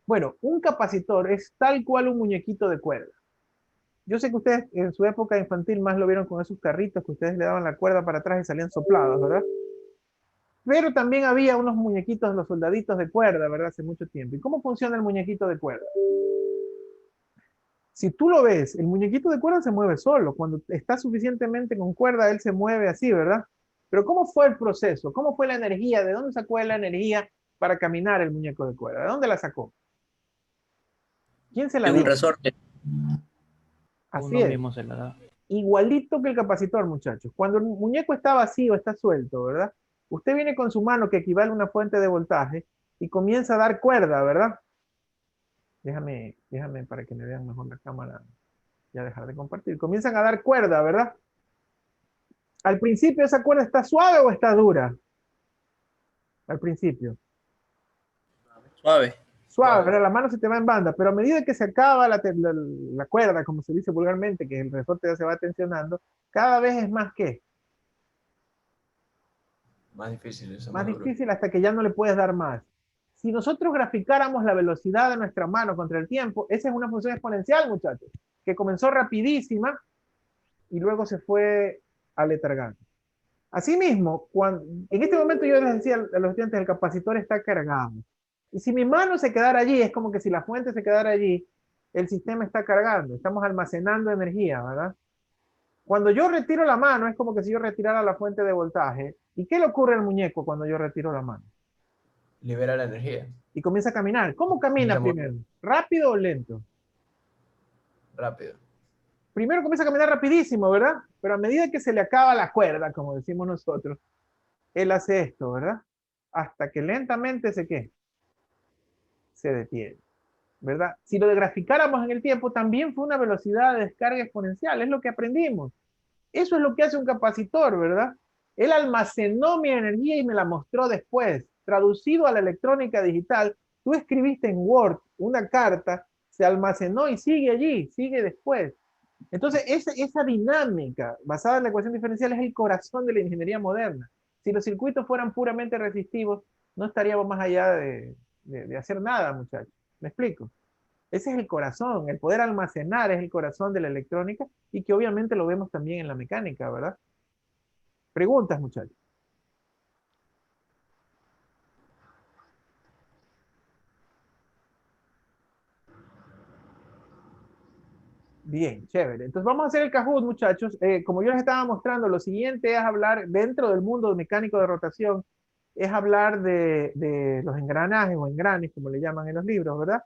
Bueno, un capacitor es tal cual un muñequito de cuerda. Yo sé que ustedes en su época infantil más lo vieron con esos carritos que ustedes le daban la cuerda para atrás y salían soplados, ¿verdad? Pero también había unos muñequitos, los soldaditos de cuerda, ¿verdad? Hace mucho tiempo. ¿Y cómo funciona el muñequito de cuerda? Si tú lo ves, el muñequito de cuerda se mueve solo. Cuando está suficientemente con cuerda, él se mueve así, ¿verdad? Pero ¿cómo fue el proceso? ¿Cómo fue la energía? ¿De dónde sacó él la energía para caminar el muñeco de cuerda? ¿De dónde la sacó? ¿Quién se la En dio? un resorte. Así Uno es. mismo se la da. Igualito que el capacitor, muchachos. Cuando el muñeco está vacío, está suelto, ¿verdad? Usted viene con su mano, que equivale a una fuente de voltaje, y comienza a dar cuerda, ¿verdad? Déjame para que me vean mejor la cámara, ya dejar de compartir. Comienzan a dar cuerda, ¿verdad? Al principio, ¿esa cuerda está suave o está dura? Al principio. Suave. Suave, ¿verdad? La mano se te va en banda, pero a medida que se acaba la cuerda, como se dice vulgarmente, que el resorte ya se va tensionando, cada vez es más que Más difícil, eso más duro. difícil hasta que ya no le puedes dar más. Si nosotros graficáramos la velocidad de nuestra mano contra el tiempo, esa es una función exponencial, muchachos, que comenzó rapidísima y luego se fue aletargando. Asimismo, en este momento yo les decía a los estudiantes, el capacitor está cargado. Y si mi mano se quedara allí, es como que si la fuente se quedara allí, el sistema está cargando, estamos almacenando energía, ¿verdad? Cuando yo retiro la mano, es como que si yo retirara la fuente de voltaje. ¿Y qué le ocurre al muñeco cuando yo retiro la mano? Libera la energía. Y comienza a caminar. ¿Cómo camina primero? ¿Rápido o lento? Rápido. Primero comienza a caminar rapidísimo, ¿verdad? Pero a medida que se le acaba la cuerda, como decimos nosotros, él hace esto, ¿verdad? Hasta que lentamente se detiene, ¿verdad? Si lo graficáramos en el tiempo, también fue una velocidad de descarga exponencial, es lo que aprendimos. Eso es lo que hace un capacitor, ¿verdad? Él almacenó mi energía y me la mostró después. Traducido a la electrónica digital, tú escribiste en Word una carta, se almacenó y sigue allí, sigue después. Entonces, esa dinámica basada en la ecuación diferencial es el corazón de la ingeniería moderna. Si los circuitos fueran puramente resistivos, no estaríamos más allá de hacer nada, muchachos. ¿Me explico? Ese es el corazón, el poder almacenar es el corazón de la electrónica y que obviamente lo vemos también en la mecánica, ¿verdad? Preguntas, muchachos. Bien, chévere. Entonces vamos a hacer el Kahoot, muchachos. Como yo les estaba mostrando, lo siguiente es hablar dentro del mundo mecánico de rotación, es hablar de los engranajes o engranes, como le llaman en los libros, ¿verdad?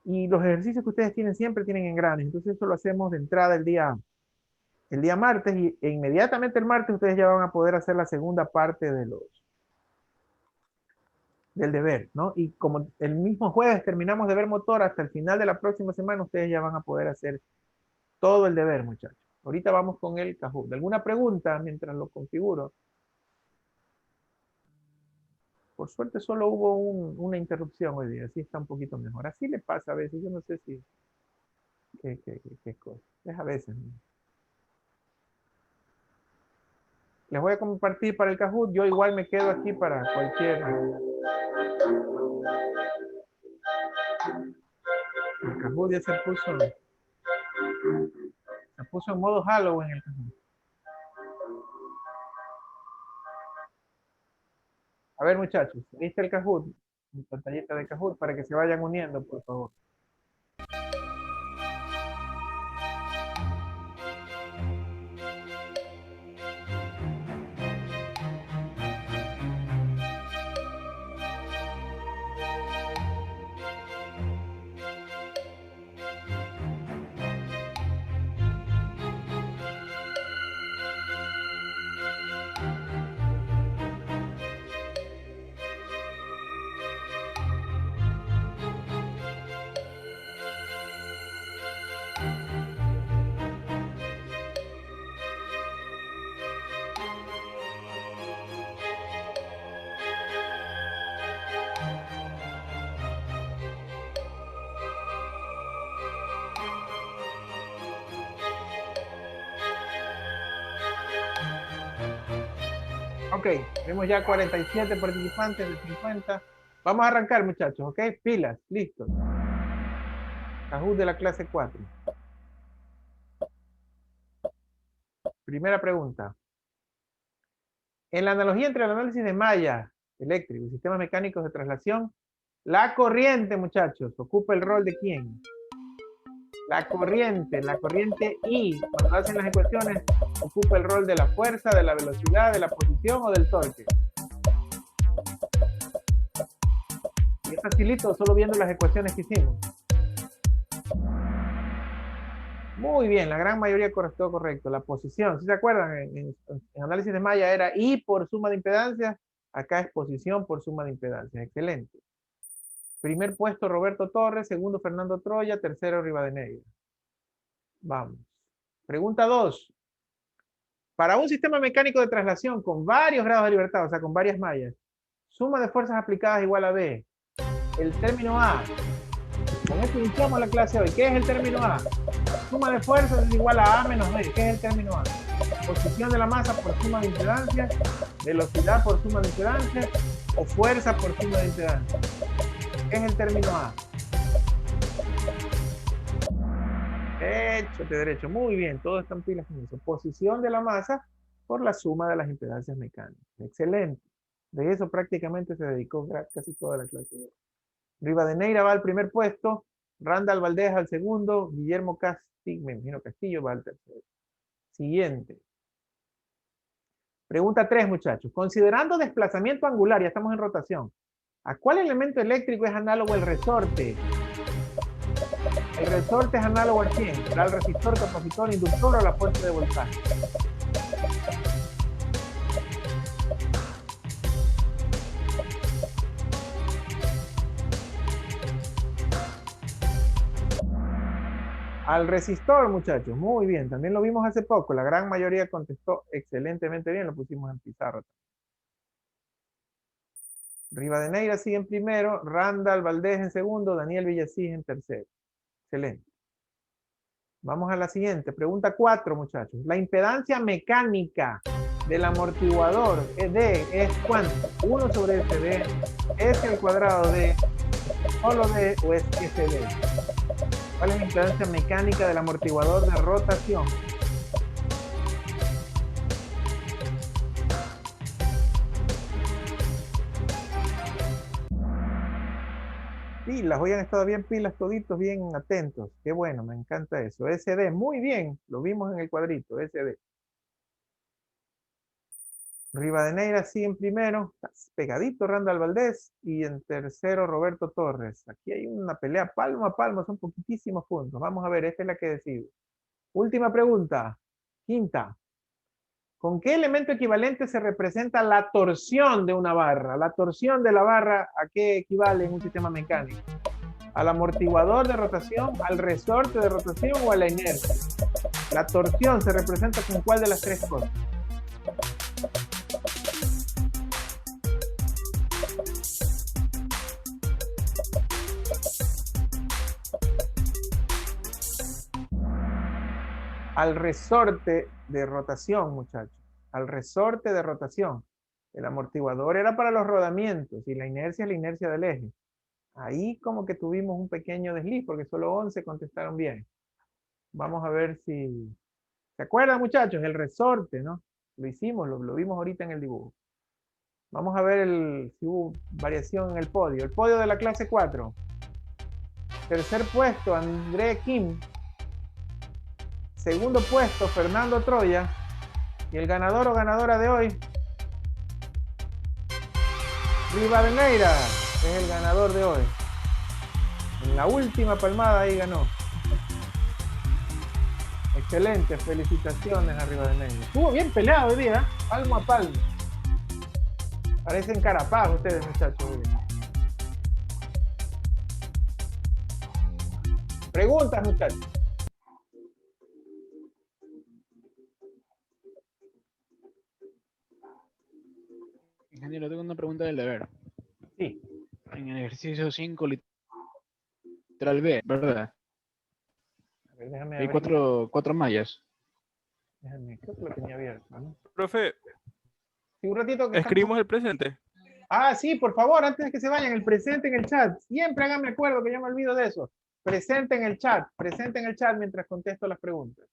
Y los ejercicios que ustedes tienen siempre tienen engranes. Entonces eso lo hacemos de entrada el día martes e inmediatamente el martes ustedes ya van a poder hacer la segunda parte del deber, ¿no? Y como el mismo jueves terminamos de ver motor, hasta el final de la próxima semana ustedes ya van a poder hacer todo el deber, muchachos. Ahorita vamos con el Kahoot. ¿Alguna pregunta mientras lo configuro? Por suerte solo hubo una interrupción hoy día, así está un poquito mejor. Así le pasa a veces, yo no sé si... ¿Qué cosa? Es a veces, ¿no? Les voy a compartir para el Kahoot, yo igual me quedo aquí para cualquier... El Kahoot ya se puso en modo Halloween el Kahoot. A ver, muchachos, ¿viste el Kahoot? Mi pantallita de Kahoot para que se vayan uniendo, por favor. Ok, tenemos ya 47 participantes de 50. Vamos a arrancar, muchachos, ¿ok? Pilas, listos. Kahoot de la clase 4. Primera pregunta. En la analogía entre el análisis de malla eléctrico y sistemas mecánicos de traslación, la corriente, muchachos, ¿ocupa el rol de quién? La corriente I, cuando hacen las ecuaciones, ocupa el rol de la fuerza, de la velocidad, de la posición o del torque. Y es facilito solo viendo las ecuaciones que hicimos. Muy bien, la gran mayoría estuvo correcto. La posición, ¿sí se acuerdan? En análisis de malla era I por suma de impedancias, acá es posición por suma de impedancias. Excelente. Primer puesto Roberto Torres, segundo Fernando Troya, tercero Rivadeneira. Vamos. Pregunta 2. Para un sistema mecánico de traslación con varios grados de libertad, o sea, con varias mallas, suma de fuerzas aplicadas igual a B. el término A. Con esto iniciamos la clase hoy. ¿Qué es el término A? Suma de fuerzas es igual a A menos B. ¿Qué es el término A? Posición de la masa por suma de impedancia, velocidad por suma de impedancia o fuerza por suma de impedancia. ¿Qué es el término A? Échate derecho. Muy bien, todos están pilas con eso. Posición de la masa por la suma de las impedancias mecánicas. Excelente. De eso prácticamente se dedicó casi toda la clase de hoy. Rivadeneira va al primer puesto, Randall Valdés al segundo, Guillermo Castillo, me imagino Castillo va al tercero. Siguiente. Pregunta 3, muchachos. Considerando desplazamiento angular, ya estamos en rotación, ¿a cuál elemento eléctrico es análogo el resorte? El resorte es análogo a quién? ¿Al resistor, capacitor, inductor o la fuente de voltaje? Al resistor, muchachos. Muy bien. También lo vimos hace poco. La gran mayoría contestó excelentemente bien. Lo pusimos en pizarra. Rivadeneira sigue en primero. Randall Valdés en segundo. Daniel Villasís en tercero. Excelente. Vamos a la siguiente. Pregunta 4, muchachos. La impedancia mecánica del amortiguador D es ¿cuánto? 1 sobre SD. S al cuadrado D. Solo D o es SD. ¿Cuál es la impedancia mecánica del amortiguador de rotación? Pilas, hoy han estado bien pilas toditos, bien atentos. Qué bueno, me encanta eso. SD, muy bien, lo vimos en el cuadrito, SD. Rivadeneira sigue en primero, pegadito Randall Valdés, y en tercero Roberto Torres. Aquí hay una pelea palmo a palmo, son poquitísimos puntos. Vamos a ver, esta es la que decide. Última pregunta, quinta. ¿Con qué elemento equivalente se representa la torsión de una barra? La torsión de la barra, ¿a qué equivale en un sistema mecánico? ¿Al amortiguador de rotación, al resorte de rotación o a la inercia? La torsión se representa con ¿cuál de las tres cosas? Al resorte de rotación, muchachos. Al resorte de rotación. El amortiguador era para los rodamientos y la inercia es la inercia del eje. Ahí como que tuvimos un pequeño desliz porque solo 11 contestaron bien. Vamos a ver si... ¿Se acuerdan, muchachos? El resorte, ¿no? Lo hicimos, lo vimos ahorita en el dibujo. Vamos a ver si hubo variación en el podio. El podio de la clase 4. Tercer puesto, André Kim. Segundo puesto, Fernando Troya. Y el ganador o ganadora de hoy, Rivadeneira, es el ganador de hoy. En la última palmada ahí ganó. Excelente, felicitaciones a Rivadeneira. Estuvo bien peleado hoy día, palmo a palmo. Parecen carapaz ustedes, muchachos. Preguntas, muchachos. Ingeniero, tengo una pregunta del deber. Sí. En el ejercicio 5, literal B, ¿verdad? A ver, déjame Hay abrir. cuatro mallas. Déjame, creo que lo tenía abierto, ¿no? Profe, Sí, un ratito que escribimos el presente. Ah, sí, por favor, antes de que se vayan, el presente en el chat. Siempre háganme acuerdo que yo me olvido de eso. Presente en el chat mientras contesto las preguntas.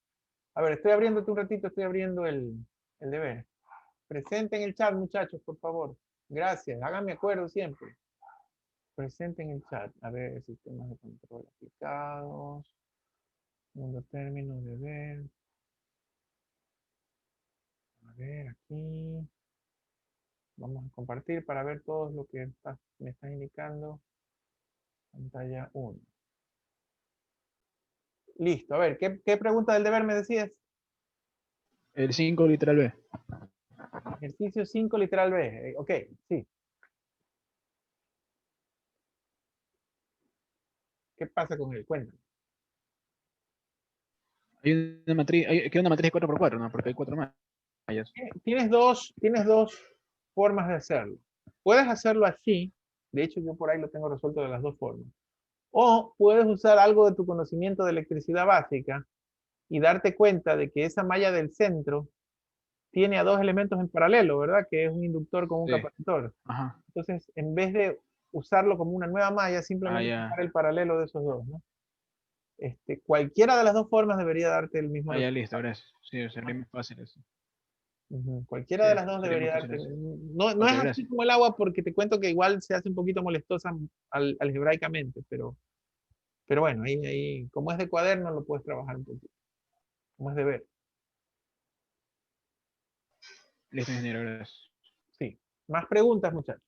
A ver, estoy abriéndote un ratito, estoy abriendo el deber. Presente en el chat, muchachos, por favor. Gracias, háganme acuerdo siempre. Presente en el chat. A ver, sistemas de control aplicados. Segundo término, deber. A ver, aquí. Vamos a compartir para ver todo lo que me está indicando. Pantalla 1. Listo. A ver, ¿qué pregunta del deber me decías? El 5, literal B. Ejercicio 5, literal B. Ok, sí. ¿Qué pasa con él? Cuéntame. Hay una matriz, queda una matriz de 4×4, ¿no? Porque hay 4 mallas. Tienes dos formas de hacerlo. Puedes hacerlo así, De hecho, yo por ahí lo tengo resuelto de las dos formas. O puedes usar algo de tu conocimiento de electricidad básica y darte cuenta de que esa malla del centro tiene a dos elementos en paralelo, ¿verdad? Que es un inductor con un Sí. capacitor. Ajá. Entonces, en vez de usarlo como una nueva malla, simplemente ya. usar el paralelo de esos dos, ¿no? Cualquiera de las dos formas debería darte el mismo Ya resultado. listo, gracias. Sí, sería muy fácil eso. Ujú, cualquiera Sí, de las dos sería muy debería fácil darte. eso. No, no Ok, es así gracias. como el agua, porque te cuento que igual se hace un poquito molestosa algebraicamente, pero bueno, ahí, como es de cuaderno, lo puedes trabajar un poquito. Como es de ver. Listo, ingeniero, gracias. Sí. Más preguntas, muchachos.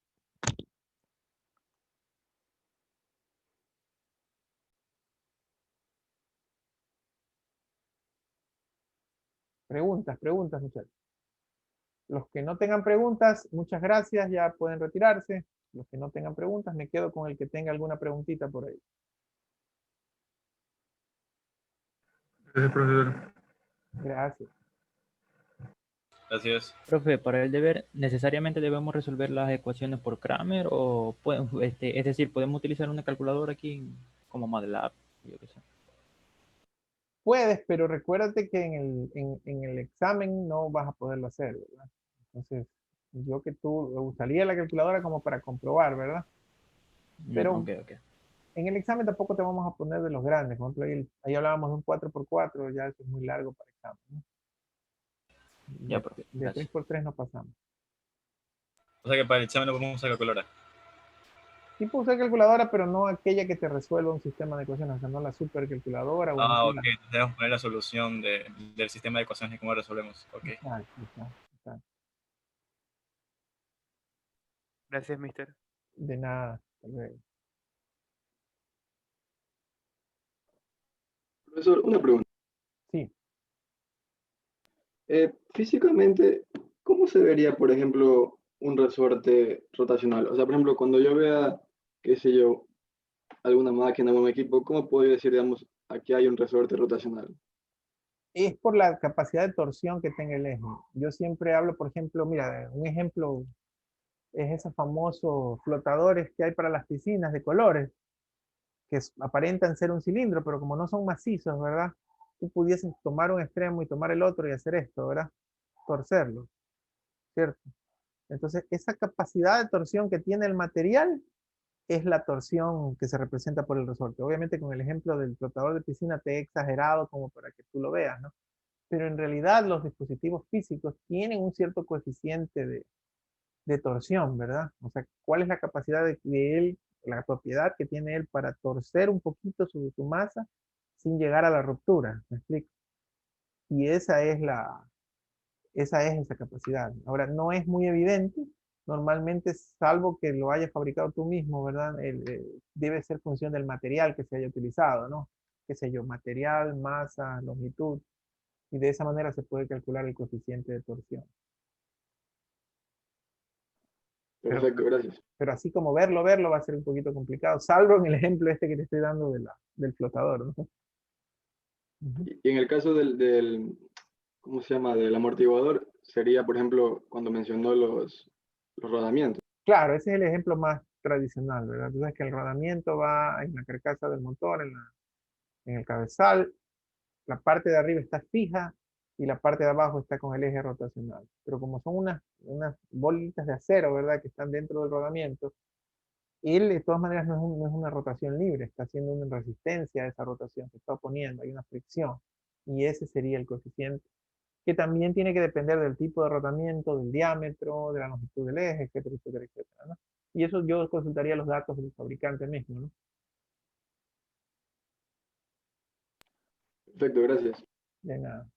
Preguntas, muchachos. Los que no tengan preguntas, muchas gracias, ya pueden retirarse. Los que no tengan preguntas, me quedo con el que tenga alguna preguntita por ahí. Gracias, profesor. Gracias. Gracias. Profe, para el deber, ¿necesariamente debemos resolver las ecuaciones por Kramer o es decir, podemos utilizar una calculadora aquí como MATLAB, yo qué sé? Puedes, pero recuérdate que en el examen no vas a poderlo hacer, ¿verdad? Entonces, yo que tú usaría la calculadora como para comprobar, ¿verdad? Pero Ok. en el examen tampoco te vamos a poner de los grandes. Por ejemplo, ahí hablábamos de un 4x4, ya eso es muy largo para examen, ¿no? Ya, profe, De gracias. 3x3 no pasamos. O sea que para el examen no podemos usar calculadora. Sí puedo usar calculadora, pero no aquella que te resuelva un sistema de ecuaciones, o sea, no la supercalculadora. Bueno, Ah, ok. Debemos poner la solución del sistema de ecuaciones y cómo resolvemos. Ok. exacto. Gracias, mister. De nada. Hasta luego. Profesor, una pregunta. Sí. Físicamente, ¿cómo se vería, por ejemplo, un resorte rotacional? O sea, por ejemplo, cuando yo vea, qué sé yo, alguna máquina o un equipo, ¿cómo puedo decir, digamos, aquí hay un resorte rotacional? Es por la capacidad de torsión que tenga el eje. Yo siempre hablo, por ejemplo, mira, un ejemplo es esos famosos flotadores que hay para las piscinas de colores, que aparentan ser un cilindro, pero como no son macizos, ¿verdad? Tú pudieses tomar un extremo y tomar el otro y hacer esto, ¿verdad? Torcerlo, ¿cierto? Entonces, esa capacidad de torsión que tiene el material es la torsión que se representa por el resorte. Obviamente con el ejemplo del flotador de piscina te he exagerado como para que tú lo veas, ¿no? Pero en realidad los dispositivos físicos tienen un cierto coeficiente de torsión, ¿verdad? O sea, ¿cuál es la capacidad de él, la propiedad que tiene él para torcer un poquito su masa sin llegar a la ruptura? ¿Me explico? Y esa es esa capacidad. Ahora, no es muy evidente, normalmente, salvo que lo hayas fabricado tú mismo, ¿verdad? Debe ser función del material que se haya utilizado, ¿no? Qué sé yo, material, masa, longitud, y de esa manera se puede calcular el coeficiente de torsión. Perfecto, gracias. Pero así como verlo va a ser un poquito complicado, salvo en el ejemplo este que te estoy dando del flotador, ¿no? Y en el caso ¿cómo se llama? Del amortiguador, sería, por ejemplo, cuando mencionó los rodamientos. Claro, ese es el ejemplo más tradicional, ¿verdad? Tú sabes que el rodamiento va en la carcasa del motor, en el cabezal, la parte de arriba está fija y la parte de abajo está con el eje rotacional. Pero como son unas bolitas de acero, ¿verdad? Que están dentro del rodamiento, él de todas maneras no es una rotación libre, está haciendo una resistencia a esa rotación, se está oponiendo, hay una fricción. Y ese sería el coeficiente, que también tiene que depender del tipo de rotamiento, del diámetro, de la longitud del eje, etcétera, etcétera, etcétera, ¿no? Y eso yo consultaría los datos del fabricante mismo, ¿no? Perfecto, gracias. De nada.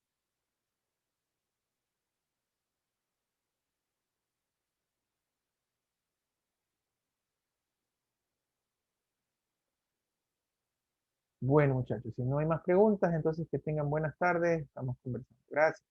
Bueno, muchachos, si no hay más preguntas, entonces que tengan buenas tardes. Estamos conversando. Gracias.